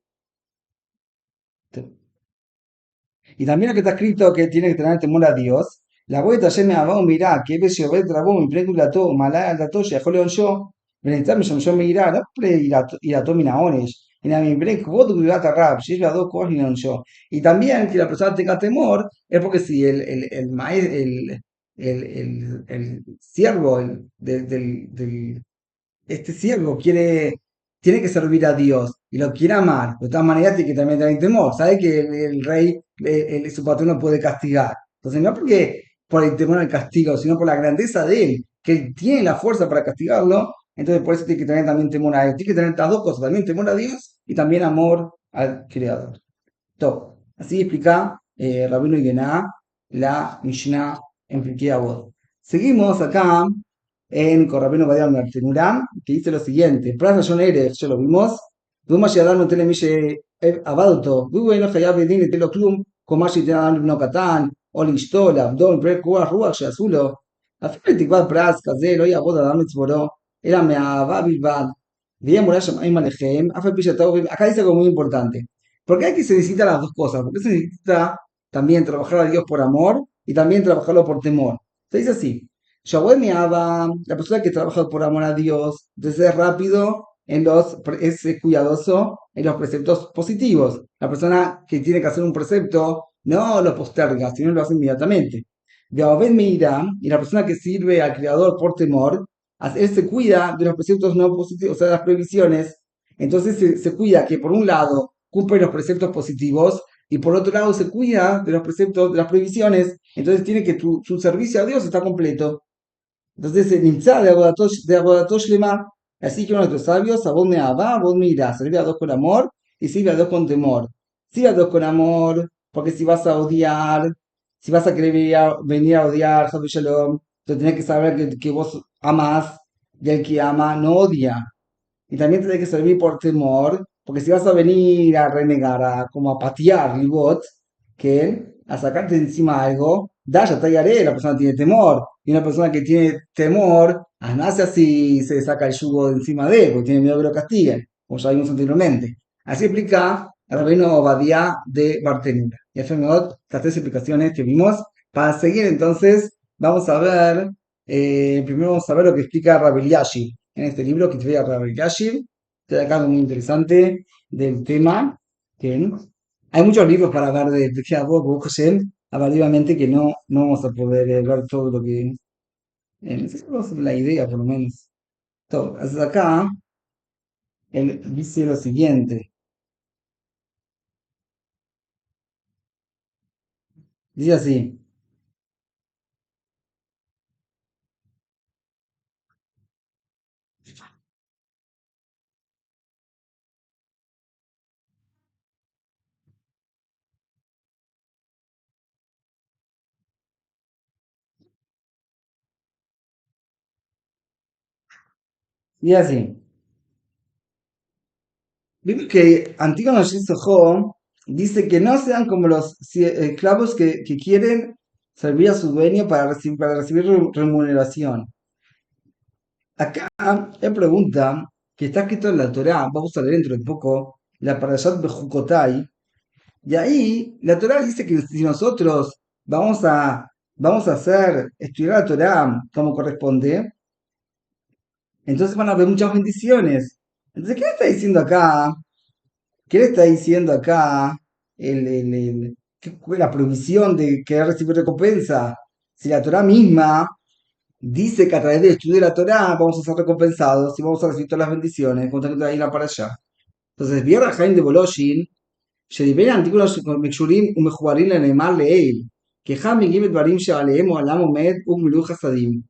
Y también lo que está escrito que tiene que tener temor a Dios. La vuelta ayer me habló, mirá, que ves yo ver trabó mi película todo, malá al dato, ya jole yo, benetame yo me irá, no pre ir a tominaones. Y a mi break, vos tu gata rap, si es la dos cosas y no yo. Y también que la persona tenga temor, es porque si el siervo este siervo tiene que servir a Dios y lo quiere amar, de todas maneras tiene que también tener temor, sabe que el rey, su patrón lo puede castigar. Entonces no porque por el temor al castigo, sino por la grandeza de él, que él tiene la fuerza para castigarlo, entonces por eso tiene que tener también temor a él. Tiene que tener estas dos cosas, también temor a Dios y también amor al Creador. Todo. Así explica Rabino Yená la Mishnah en Pirkei Avot. Seguimos acá con Rabino Badiam Bartenuram, que dice lo siguiente: Praza John Erech, ya lo vimos. Duma Shadar no tiene Mishe Abadto, Duma no Hayab Edin y Telo Klum, Comashi te dan no Catán, Olishtola, Abdon, Prekua, Ruach, Azulo. Afirma Tikvat Praz, Kazel, Oya Boda, Damitz Boro, era Meava Bilbad. Bien, Murash, Ayman Ejem, Afe Pishatau. Acá dice algo muy importante. Porque aquí se necesitan las dos cosas, porque se necesita también trabajar a Dios por amor y también trabajarlo por temor. Se dice así, Yahweh me ama, la persona que trabaja por amor a Dios, entonces es rápido es cuidadoso en los preceptos positivos. La persona que tiene que hacer un precepto no lo posterga, sino lo hace inmediatamente. Yahweh me irá, y la persona que sirve al Creador por temor, él se cuida de los preceptos no positivos, o sea, de las prohibiciones. Entonces se cuida que por un lado cumple los preceptos positivos y por otro lado se cuida de los preceptos, de las prohibiciones, entonces tiene que su servicio a Dios está completo. Entonces, Nimtzá de Abodatos Lema, así que uno de tus sabios, a vos me abá, a vos me irás, sirve a Dios con amor y sirve a Dios con temor. Sirve a Dios con amor, porque si vas a odiar, si vas a querer venir a odiar, Javi Shalom, entonces tenés que saber que vos amás y el que ama no odia. Y también tenés que servir por temor, porque si vas a venir a renegar, a como a patear libot, que a sacarte de encima algo, da, ya te haré, la persona tiene temor. Y una persona que tiene temor, nace así se saca el yugo de encima de él, porque tiene miedo que lo castiguen, como ya vimos anteriormente. Así explica el rabino Obadiah de Bartenura. Y eso me estas tres explicaciones que vimos. Para seguir entonces, vamos a ver, primero vamos a ver lo que explica Rabbi Elyashib en este libro que te Rabbi Elyashib. Este de acá muy interesante del tema. Que hay muchos libros para ver de Pirkei Avot, Baruch Hashem, abartivamente que no vamos a poder ver todo lo que... necesitamos la idea, por lo menos. Todo. Hasta acá, él dice lo siguiente. Dice así. Dice así. Vimos que Antígono Sojó dice que no sean como los esclavos que quieren servir a su dueño para recibir remuneración. Acá él pregunta, que está escrito en la Torá, vamos a leer dentro de poco, la Parashat Bejucotai, y ahí la Torá dice que si nosotros vamos a estudiar la Torá como corresponde, entonces van a haber muchas bendiciones. Entonces, ¿qué le está diciendo acá? ¿Qué le está diciendo acá la prohibición de querer recibir recompensa? Si la Torá misma dice que a través del estudio de la Torá vamos a ser recompensados y vamos a recibir todas las bendiciones, como está ahí para allá. Entonces, Vierra Jaime de Boloshin, שדיבר האנטיגונות מקשורים ומחוברים לנאמר לעיל, כחם מגיעים דברים שעליהם העולם עומד ומילאו חסדים.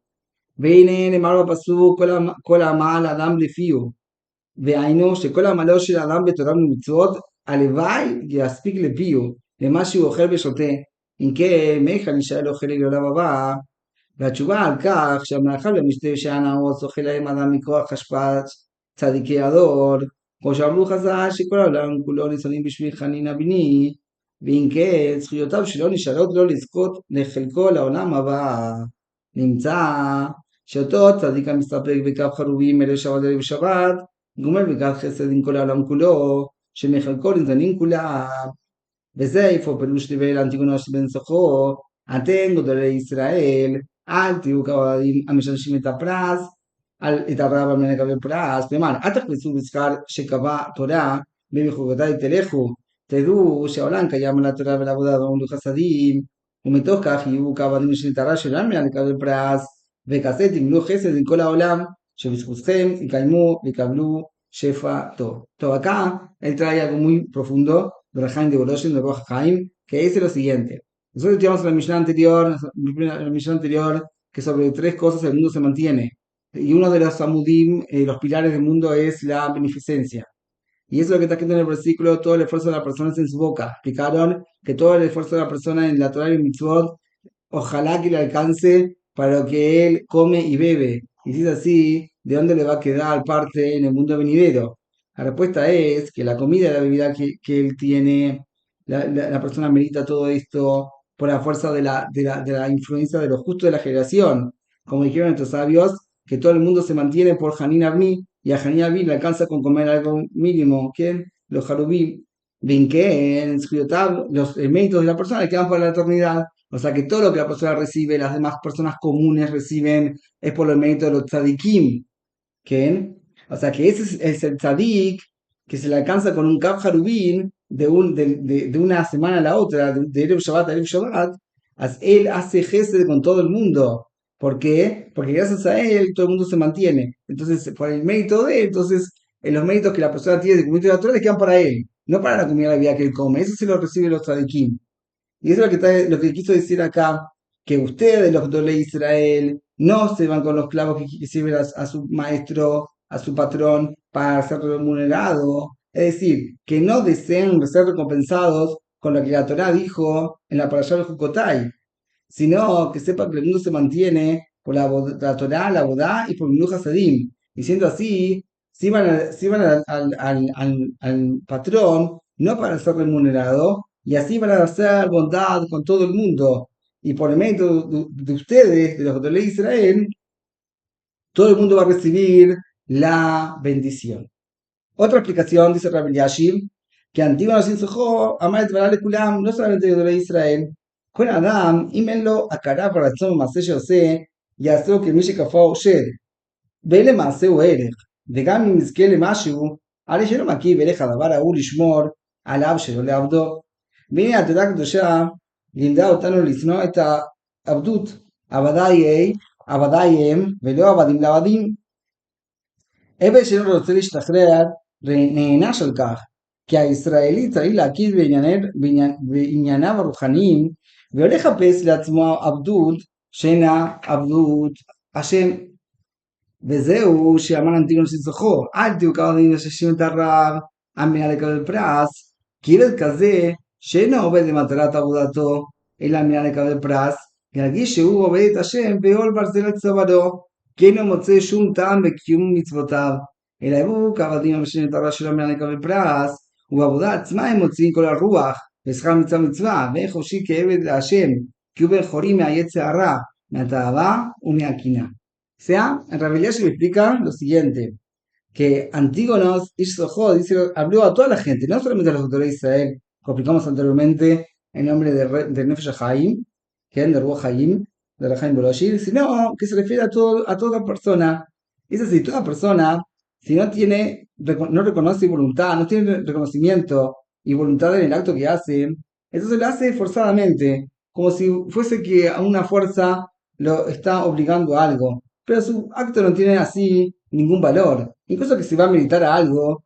והנה נאמר בפסוק כל העמל האדם לפיו, והיינו שכל עמלו של האדם בתורה ומצוות, הלוואי יספיק לפיו, למה שהוא אוכל ושותה. אם כן, מיכה נשאר אוכל לעולם הבא, והתשובה על כך שהמאכל והמשתה שהנאות אוכל להם אדם מכוח השפעת צדיקי הדור, כמו שאמרו חז"ל שכל העולם כולו ניצולים בשביל חנין הבני, ואם כן זכויותיו שלא נשארות לו לזכות לחלקו לעולם הבא. נמצא שאותו צדיק המסתפק בכף חרובים אלה שבת ערב שבת, גומל בכף חסד עם כל העולם כולו, שמחלקו ניתנים כולם. וזה איפה פירוש דברי אנטיגונו של בן סוחו, אתם גדולי ישראל, אל תהיו כעבדים המשמשים את הפרס, את הרב על מנת לקבל פרס, כלומר, אל תכניסו בשכר שקבע תורה, במחוקותיי תלכו, תדעו שהעולם קיים על התורה ולעבודה ועמלו חסדים, ומתוך כך יהיו כעבדים שנתערה שלא על מנת לקבל פרס, וכזה תגמלו חסד עם כל העולם, שבזכותכם יקיימו ויקבלו שפע טוב. טוב, acá él trae algo muy profundo de Rahaim de Boloshin, de Roja Haim, que dice lo siguiente. Nosotros estudiamos en la Mishnah anterior, que sobre tres cosas el mundo se mantiene. Y uno de los amudim, los pilares del mundo, es la beneficencia. Y eso es lo que está escrito en el versículo, todo el esfuerzo de la persona es en su boca. Explicaron que todo el esfuerzo de la persona en la Torah y en Mitzvot, ojalá que le alcance para lo que él come y bebe. Y si es así, ¿de dónde le va a quedar parte en el mundo venidero? La respuesta es que la comida y la bebida que él tiene, la persona medita todo esto por la fuerza de la influencia de los justos de la generación. Como dijeron nuestros sabios, que todo el mundo se mantiene por Hanin Armi y a Hanin Armi le alcanza con comer algo mínimo. ¿Quién? Los Harubim. ven que en Zkuyotá, los méritos de la persona quedan para la eternidad. O sea que todo lo que la persona recibe, las demás personas comunes reciben, es por los méritos de los tzadikim. ¿Quién? O sea que ese es el tzadik que se le alcanza con un kaf harubín de una semana a la otra, de Erev Shabbat a Erev Shabbat, él hace gesed con todo el mundo. ¿Por qué? Porque gracias a él todo el mundo se mantiene. Entonces, por el mérito de él, entonces, en los méritos que la persona tiene de cumplimiento de la Torah les quedan para él, no para la comida de la vida que él come. Eso se lo reciben los tzadikim. Y eso es lo que quiso decir acá, que ustedes, los de Israel, no se van con los clavos que sirven a su maestro, a su patrón, para ser remunerado. Es decir, que no deseen ser recompensados con lo que la Torá dijo en la parashá de Jukotai, sino que sepan que el mundo se mantiene por la Torá, la Bodá y por Miluj Hasadim. Y siendo así, si van al patrón, no para ser remunerado, y así van a hacer bondad con todo el mundo. Y por el mérito de ustedes, de los de Israel, todo el mundo va a recibir la bendición. Otra explicación, dice Rabbi Yashib, que antiguo nos ensojó amar el Kulam, no solamente de Israel, con Adam, y menlo a cara para el מעשה שעושה, יעשו כמי שכפו אושר, ולמעשה הוא ערך, וגם אם יזכה למשהו, הרי שלא מקיף ערך הדבר ההוא לשמור עליו שלא לעבדו. והנה התורה הקדושה לימדה אותנו לשנוא את העבדות, עבדי הם ולא עבדים לעבדים. עבד שלא רוצה להשתחרר נענש על כך, כי הישראלי צריך להכיר בענייניו הרוחניים ולא לחפש לעצמו עבדות שאינה עבדות השם. וזהו שאמר אנטיגונוס לזכור, אל תהיו כעובדים לששים את הרב, המנהל לקבל פרס, כי ילד כזה שאינו עובד למטרת עבודתו, אלא המנהל לקבל פרס, ירגיש שהוא עובד את השם בעול ברזל על צווארו, כי אינו מוצא שום טעם בקיום מצוותיו, אלא הוא כעבדים המשנים את הרב של המנהל לקבל פרס, ובעבודה עצמה הם מוציאים כל הרוח, ושכר מצווה מצווה, ואין חופשי כעבד להשם, כי הוא בן חורים מהיצר הרע, מהתאווה ומהקנאה. O sea, en realidad se me explica lo siguiente, que Antígonos dice, habló a toda la gente, no solamente a los autores de Israel, como explicamos anteriormente, en nombre de Nefesh Haim, que es de Ruach Haim, de Rahaim Boloshir, sino que se refiere a toda persona. Es decir, toda persona, si no reconoce voluntad, no tiene reconocimiento y voluntad en el acto que hace, entonces lo hace forzadamente, como si fuese que a una fuerza lo está obligando a algo, pero su acto no tiene así ningún valor. Incluso que se va a meditar a algo,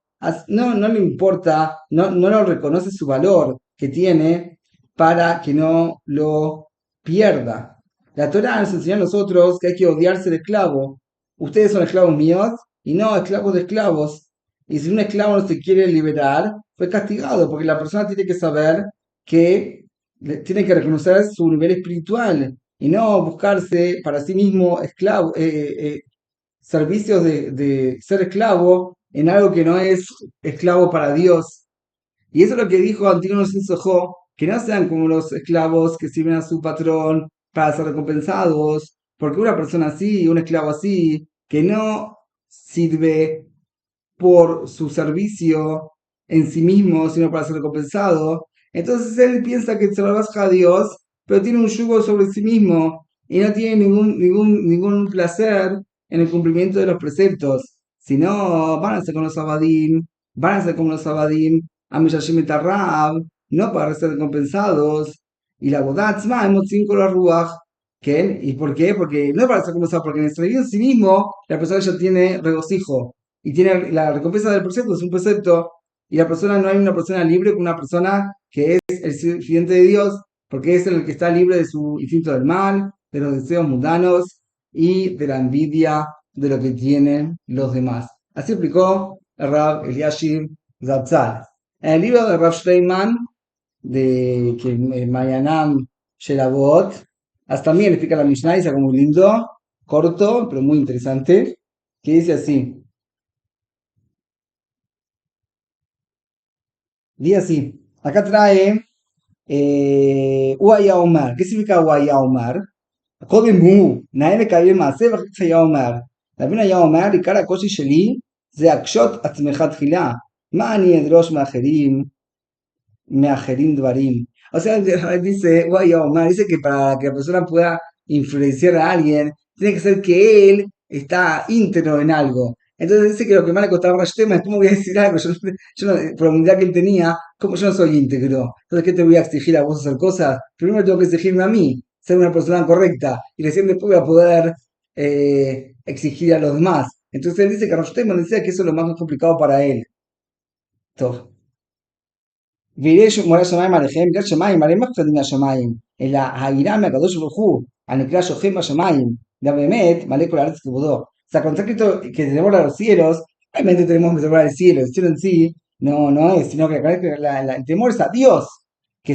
no le importa, no lo reconoce su valor que tiene para que no lo pierda. La Torá nos enseña a nosotros que hay que odiarse del esclavo. Ustedes son esclavos míos y no esclavos de esclavos. Y si un esclavo no se quiere liberar, fue castigado, porque la persona tiene que saber que tiene que reconocer su nivel espiritual y no buscarse para sí mismo servicios de ser esclavo en algo que no es esclavo para Dios. Y eso es lo que dijo Antígonos en Sojó, que no sean como los esclavos que sirven a su patrón para ser recompensados, porque una persona así, un esclavo así, que no sirve por su servicio en sí mismo, sino para ser recompensado, entonces él piensa que se lo baja a Dios, pero tiene un yugo sobre sí mismo y no tiene ningún placer en el cumplimiento de los preceptos, sino van a ser como los abadim, Amishashim et Arab, no para ser recompensados, y la bodatzma hemos cinco la ruach. ¿Qué? ¿Y por qué? Porque no es para ser recompensado, porque en el servicio en sí mismo la persona ya tiene regocijo y tiene la recompensa del precepto, es un precepto, y la persona no hay una persona libre con una persona que es el sirviente de Dios, porque es el que está libre de su instinto del mal, de los deseos mundanos y de la envidia de lo que tienen los demás. Así explicó el Rav Eliashib Zatzal. En el libro de Rav Steinman, de que Mayanam Shelavot, hasta también explica la Mishnah, dice como muy lindo, corto, pero muy interesante, que dice así. Dice así, acá trae Uaya Omar. ¿Qué significa Uaya Omar? קודם הוא נאה לקיים מעשה ואחר כך היה אומר. רבינו היה אומר, עיקר הקושי שלי זה להקשות עצמך תחילה. מה אני אדרוש מאחרים? Meajerim Dvarim. O sea, dice, guay, dice que para que la persona pueda influenciar a alguien, tiene que ser que él está íntegro en algo. Entonces dice que lo que más le costaba a Rashtema es cómo voy a decir algo, por la humildad que él tenía, como yo no soy íntegro. Entonces, ¿qué te voy a exigir a vos hacer cosas? Primero tengo que exigirme a mí, ser una persona correcta, y recién después voy a poder exigir a los demás. Entonces él dice que Rashtema decía que eso es lo más complicado para él. Todo. ויראה מורה שמיים עליכם, בגלל שמיים, הרי מה מפחדים מהשמיים? אלא היראה מהקדוש ברוך הוא, הנקרא שוכן בשמיים, גם באמת מלא כל הארץ כבודו. O sea, cuando está escrito que tenemos a los cielos, realmente tenemos que temor al cielo. El cielo en sí no es, sino que acá el temor es a Dios, que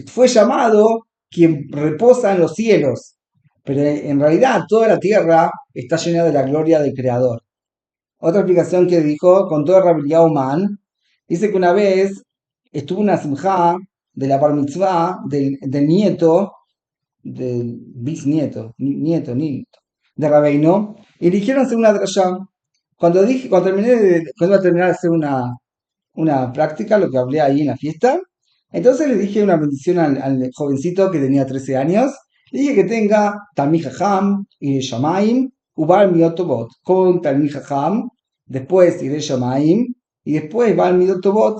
fue llamado quien reposa en los cielos. Pero en realidad toda la tierra está llena de la gloria del Creador. Otra explicación que dijo, con toda Rabbi Man, dice que una vez estuvo una simjá de la bar mitzvah del nieto, del bisnieto, nieto, de Rabbeinu, y eligieron hacer una drashá. Cuando iba a terminar de hacer una práctica, lo que hablé ahí en la fiesta, entonces le dije una bendición al jovencito que tenía 13 años, le dije que tenga Talmid Jajam y Shamaim, Ubal Miotobot, con Talmid Jajam, después Iré Shamaim, y después Bal Midotobot.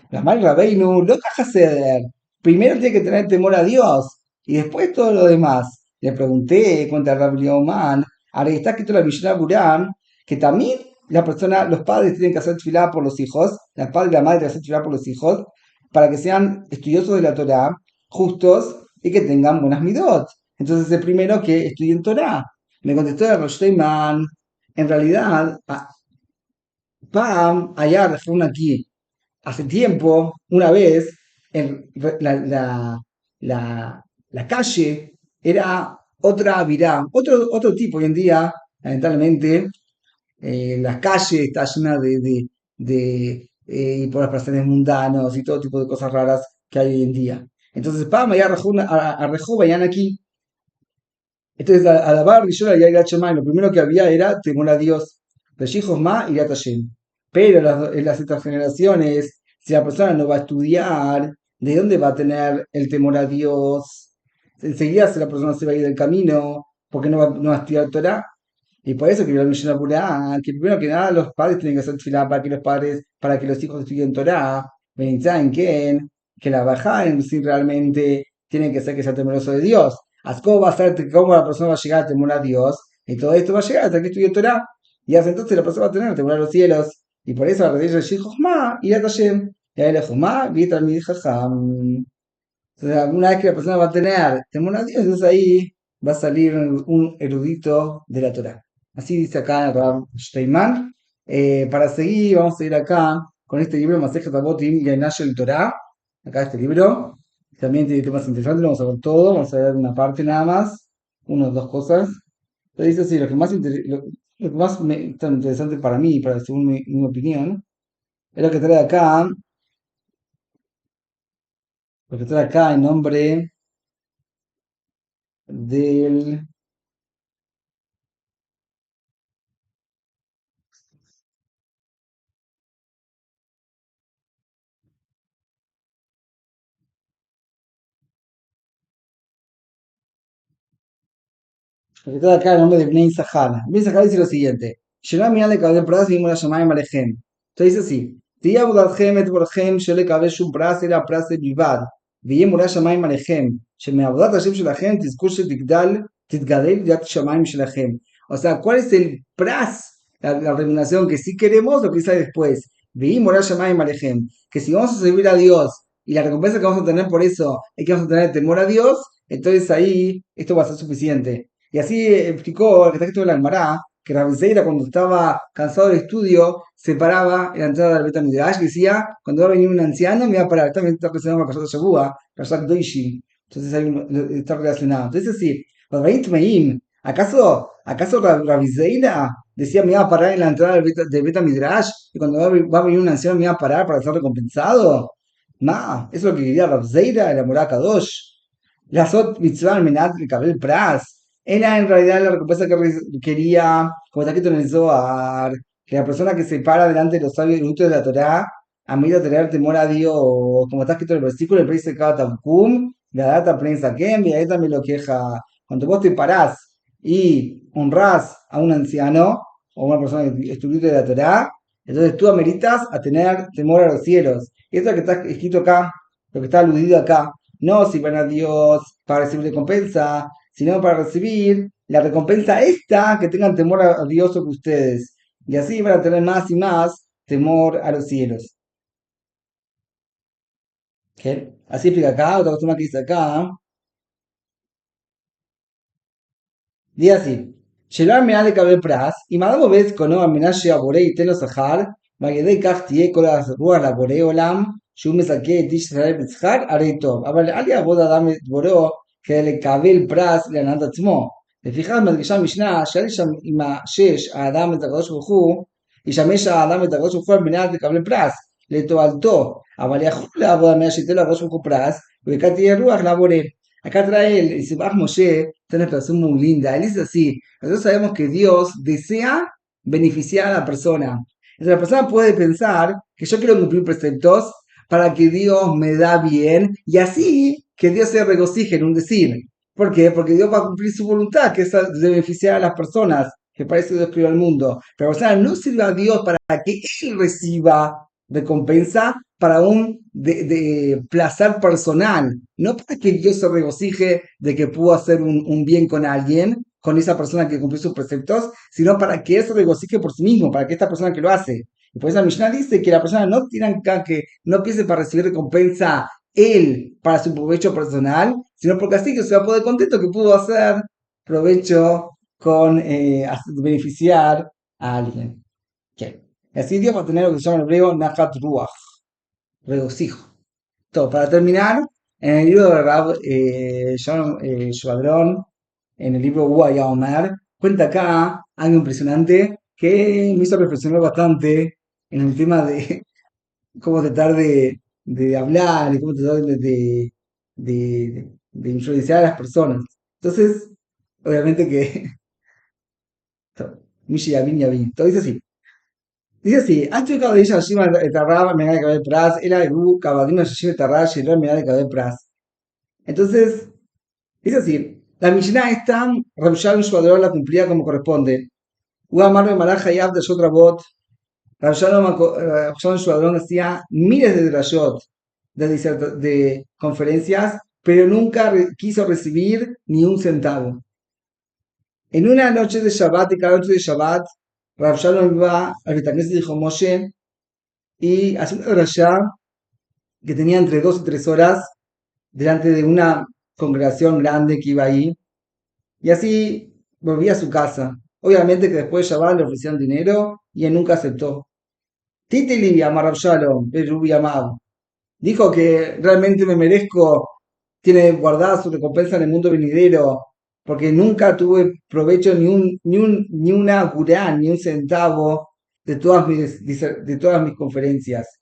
Ramal Rabbeinu, lo ceder. Primero tiene que tener temor a Dios, y después todo lo demás. Le pregunté contra Rabbi Oman, ahora está escrito en la Mishnah Buran, que también los padres tienen que hacer tefilá por los hijos, la padre y la madre tienen que hacer tefilá por los hijos, para que sean estudiosos de la Torá, justos y que tengan buenas midot. Entonces el primero que estudien Torá. Me contestó el Rosh Teiman, en realidad, Pam, allá, una aquí, hace tiempo, una vez, en la calle era otra virá, otro tipo. Hoy en día, lamentablemente, la calle está llena por las personas mundanos y todo tipo de cosas raras que hay hoy en día. Entonces, Pam, allá arrejó, vayan aquí. Entonces, a la bar, yo y a lo primero que había era temor a Dios. Los hijos más y Hashem. Pero en las otras generaciones, si la persona no va a estudiar, ¿de dónde va a tener el temor a Dios? Enseguida si la persona se va a ir del camino, porque no va a estudiar Torah. Y por eso que la Mishnah Berurah, que primero que nada los padres tienen que hacer tefilá para que los hijos estudien Torah. ¿Saben qué? Que la bajá en sí realmente tiene que ser que sea temeroso de Dios. ¿Cómo va a ser, cómo la persona va a llegar a temor a Dios? Y todo esto va a llegar hasta que estudie Torah. Y hasta entonces la persona va a tener temor a los cielos. Y por eso la rodilla de Jochma y la Tashem. Y ahí la Jochma, Vita mi Jajam. Entonces, una vez que la persona va a tener temor a Dios, entonces ahí va a salir un erudito de la Torah. Así dice acá el Rav Steinman. Para seguir, vamos a ir acá con este libro, Masejet Abotim y el Torah. Acá este libro. También tiene temas interesantes, lo vamos a ver todo. Vamos a ver una parte nada más, unas dos cosas. Entonces dice así, lo que más tan interesante para mí, según mi opinión, es lo que trae acá en nombre del Lo que está acá el nombre de Bnei Sahar. Bnei Sahar dice lo siguiente: Shema mian le kabel pras vimos la shamayim alechem. Entonces dice así: Tia budadchem et borchem shele kabel shum pras era pras de bilbad. Viem ura shamayim alechem. Sheme abudat Hashem shelachem tizkur titgadel yat shamayim shelachem. O sea, ¿cuál es el pras? La remuneración que si queremos, lo que dice después. Vim ura shamayim alechem. Que si vamos a servir a Dios y la recompensa que vamos a tener por eso es que vamos a tener temor a Dios, entonces ahí esto va a ser suficiente. Y así explicó el que está escrito en la Almará, que Rabbi Zeira cuando estaba cansado del estudio, se paraba en la entrada del Betamidrash y decía, cuando va a venir un anciano me va a parar. También está relacionado con la Parashat Shavua, Parashat Doishim. Entonces está relacionado. Entonces sí, ¿acaso Rabbi Zeira decía me va a parar en la entrada del Betamidrash y cuando va a venir un anciano me va a parar para ser recompensado? No, eso es lo que quería Rabbi Zeira, el Amorá Kadosh. La Sot Mitzvah al Menat el Kabel Pras. Era en realidad la recompensa que quería, como está escrito en el Zohar, que la persona que se para delante de los sabios y eruditos de la Torá a medida de tener temor a Dios, como está escrito en el versículo, el dice Kum, la data prensa que y ahí también lo queja. Cuando vos te parás y honrás a un anciano o una persona estudiosa de la Torá, entonces tú ameritas a tener temor a los cielos. Y eso que está escrito acá, lo que está aludido acá, no si van a Dios para recibir recompensa, sino para recibir la recompensa esta, que tengan temor a Dios sobre ustedes. Y así van a tener más y más temor a los cielos. ¿Qué? Así explica acá, otra cosa más que dice acá. Dice así. שלא על מנת לקבל פרס, אם האדם עובד זקנו על מנת שהבורא ייתן לו שכר, ועל ידי כך תהיה כל הרוח לבורא עולם, שהוא מזכה את איש ישראל בשכר, הרי טוב. אבל אל יעבוד האדם את בוראו כדי לקבל פרס להנאת עצמו. לפיכך מדגישה המשנה, שאל ישמש האדם את הקדוש ברוך הוא, ישמש האדם את הקדוש ברוך הוא על מנת לקבל פרס, לתועלתו, אבל יכול לעבוד על מנת שייתן לו הקדוש ברוך הוא פרס, וכך תהיה rúa לבורא. Acá trae el Sibach Moshe, está una expresión muy linda. Él dice así: nosotros sabemos que Dios desea beneficiar a la persona. Entonces la persona puede pensar que yo quiero cumplir preceptos para que Dios me da bien y así que Dios se regocije en un decir. ¿Por qué? Porque Dios va a cumplir su voluntad, que es de beneficiar a las personas, que para eso Dios creó el mundo. Pero la persona no sirve a Dios para que Él reciba recompensa para un placer personal, no para que Dios se regocije de que pudo hacer un bien con alguien, con esa persona que cumplió sus preceptos, sino para que él se regocije por sí mismo, para que esta persona que lo hace. Y por eso la Mishnah dice que la persona no tiene que no piense para recibir recompensa él para su provecho personal, sino porque así que se va a poder contento que pudo hacer provecho con beneficiar a alguien. Okay. Así Dios va a tener lo que se llama en hebreo Nachat Ruach, regocijo. Todo, para terminar, en el libro de Rab Shalom Shvadron, en el libro Uaya Omer, cuenta acá algo impresionante que me hizo reflexionar bastante en el tema de cómo tratar de hablar y cómo tratar de influenciar a las personas. Entonces, obviamente que Mishi Yavin Yavin, todo dice así. Dice así, antes de ella Shima Tarrab, me da de cabel pras, era Ebu, Kabadim, Shishim Tarrab, Shirah, me da de cabel pras. Entonces, es así, la Mishnah esta, Rav Shalom Shvadron la cumplía como corresponde. Uga Marve Malach Hayab de Shotrabot, Rav Shalom Shvadron hacía miles de drashot, de conferencias, pero nunca quiso recibir ni un centavo. En una noche de Shabbat, y cada noche de Shabbat, Rav Shalom iba al Betamés y dijo Moshe, y hace una drashá que tenía entre 2 y 3 horas delante de una congregación grande que iba ahí, y así volvía a su casa. Obviamente que después de Shabbat le ofrecieron dinero y él nunca aceptó. Titili Amar Rav Shalom, Rubi Amab, dijo que realmente me merezco, tiene guardada su recompensa en el mundo venidero, porque nunca tuve provecho ni una gurá, ni un centavo de todas mis conferencias.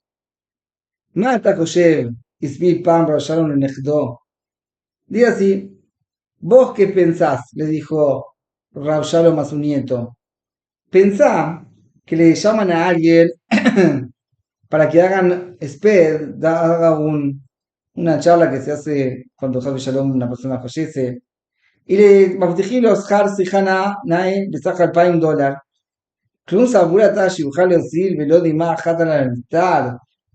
Mata Koshev, Isbi Pam Rav Shalom Nenechdo. Diga así, ¿vos qué pensás? Le dijo Rav Shalom a su nieto. Pensá que le llaman a alguien para que hagan SPED, haga una charla que se hace cuando Rav Shalom, una persona fallece, y le מבטיחים לו שכר שיחה נאה בסך $2,000. כלום סבור אתה שיוכל להוזיל ולא דמעה אחת על הנפטר,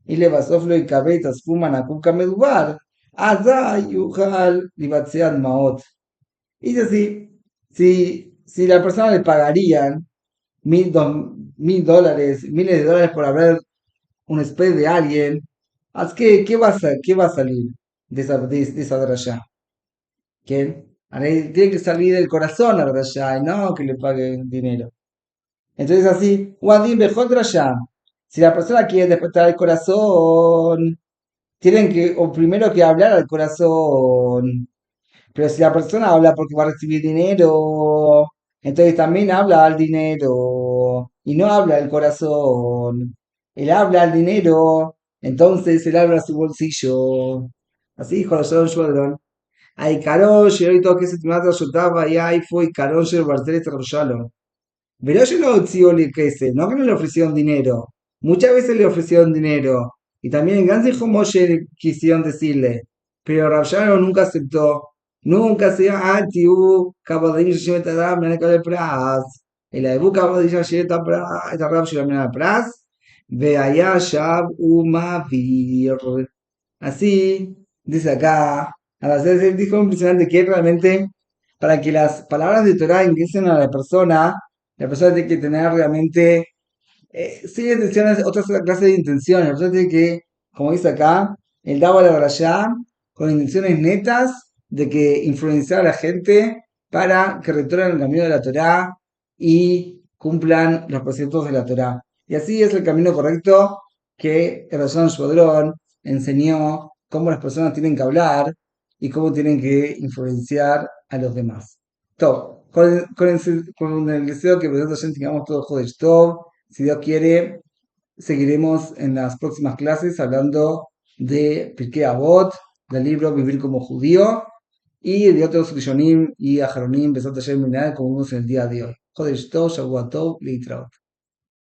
לבסוף לא יקבל את הסכום הנקוב כמדובר, אזי יוכל לבצע דמעות. Y dice así, si la persona le pagarían $1,000, miles de dólares por hablar un SPED de alguien, ¿qué va a salir de esa draya? ¿Qué? Tiene que salir del corazón la draya y no que le paguen dinero. Entonces así, Wadim Bejot draya. Si la persona quiere despertar el corazón, tienen que, o primero que hablar al corazón. Pero si la persona habla porque va a recibir dinero, entonces también habla al dinero y no habla al corazón. Él habla al dinero, entonces él habla a su bolsillo. Así dijo la Shalom. העיקרון שלא איתו כסף תמונת רשותיו היה איפה עיקרון של ברזל את רבשלום. ולא שלא הוציאו לי כסף, no que no le ofrecieron dinero. Muchas veces le ofrecieron dinero, Y también en Gans dijo Moshe quisieron decirle, pero Rav Shalom nunca aceptó. Nunca se dijo, ah, tío, Kabadim Shem Tadam, Menekal Pras. El Ebu Kabadim Shem Tadam, Shem Pras. Veaya Shab Umavir. Así, dice acá, a las veces dijo impresionante que realmente para que las palabras de Torah ingresen a la persona tiene que tener realmente, sí, intenciones, otras clases de intenciones, la persona tiene que, como dice acá, el Daba la Barayá, con intenciones netas de que influenciar a la gente para que retornen el camino de la Torah y cumplan los preceptos de la Torah. Y así es el camino correcto que el Rashon Shvadrón enseñó cómo las personas tienen que hablar y cómo tienen que influenciar a los demás. Top. Con el deseo que nosotros tengamos todo Jodesh Tov, si Dios quiere, seguiremos en las próximas clases hablando de Pirkei Avot, del libro Vivir como Judío, y de otros Rishonim y Aharonim, Besat Hashem Minal, como vimos en el día de hoy. Jodesh Tov, Shavuot Tov, Leitraot.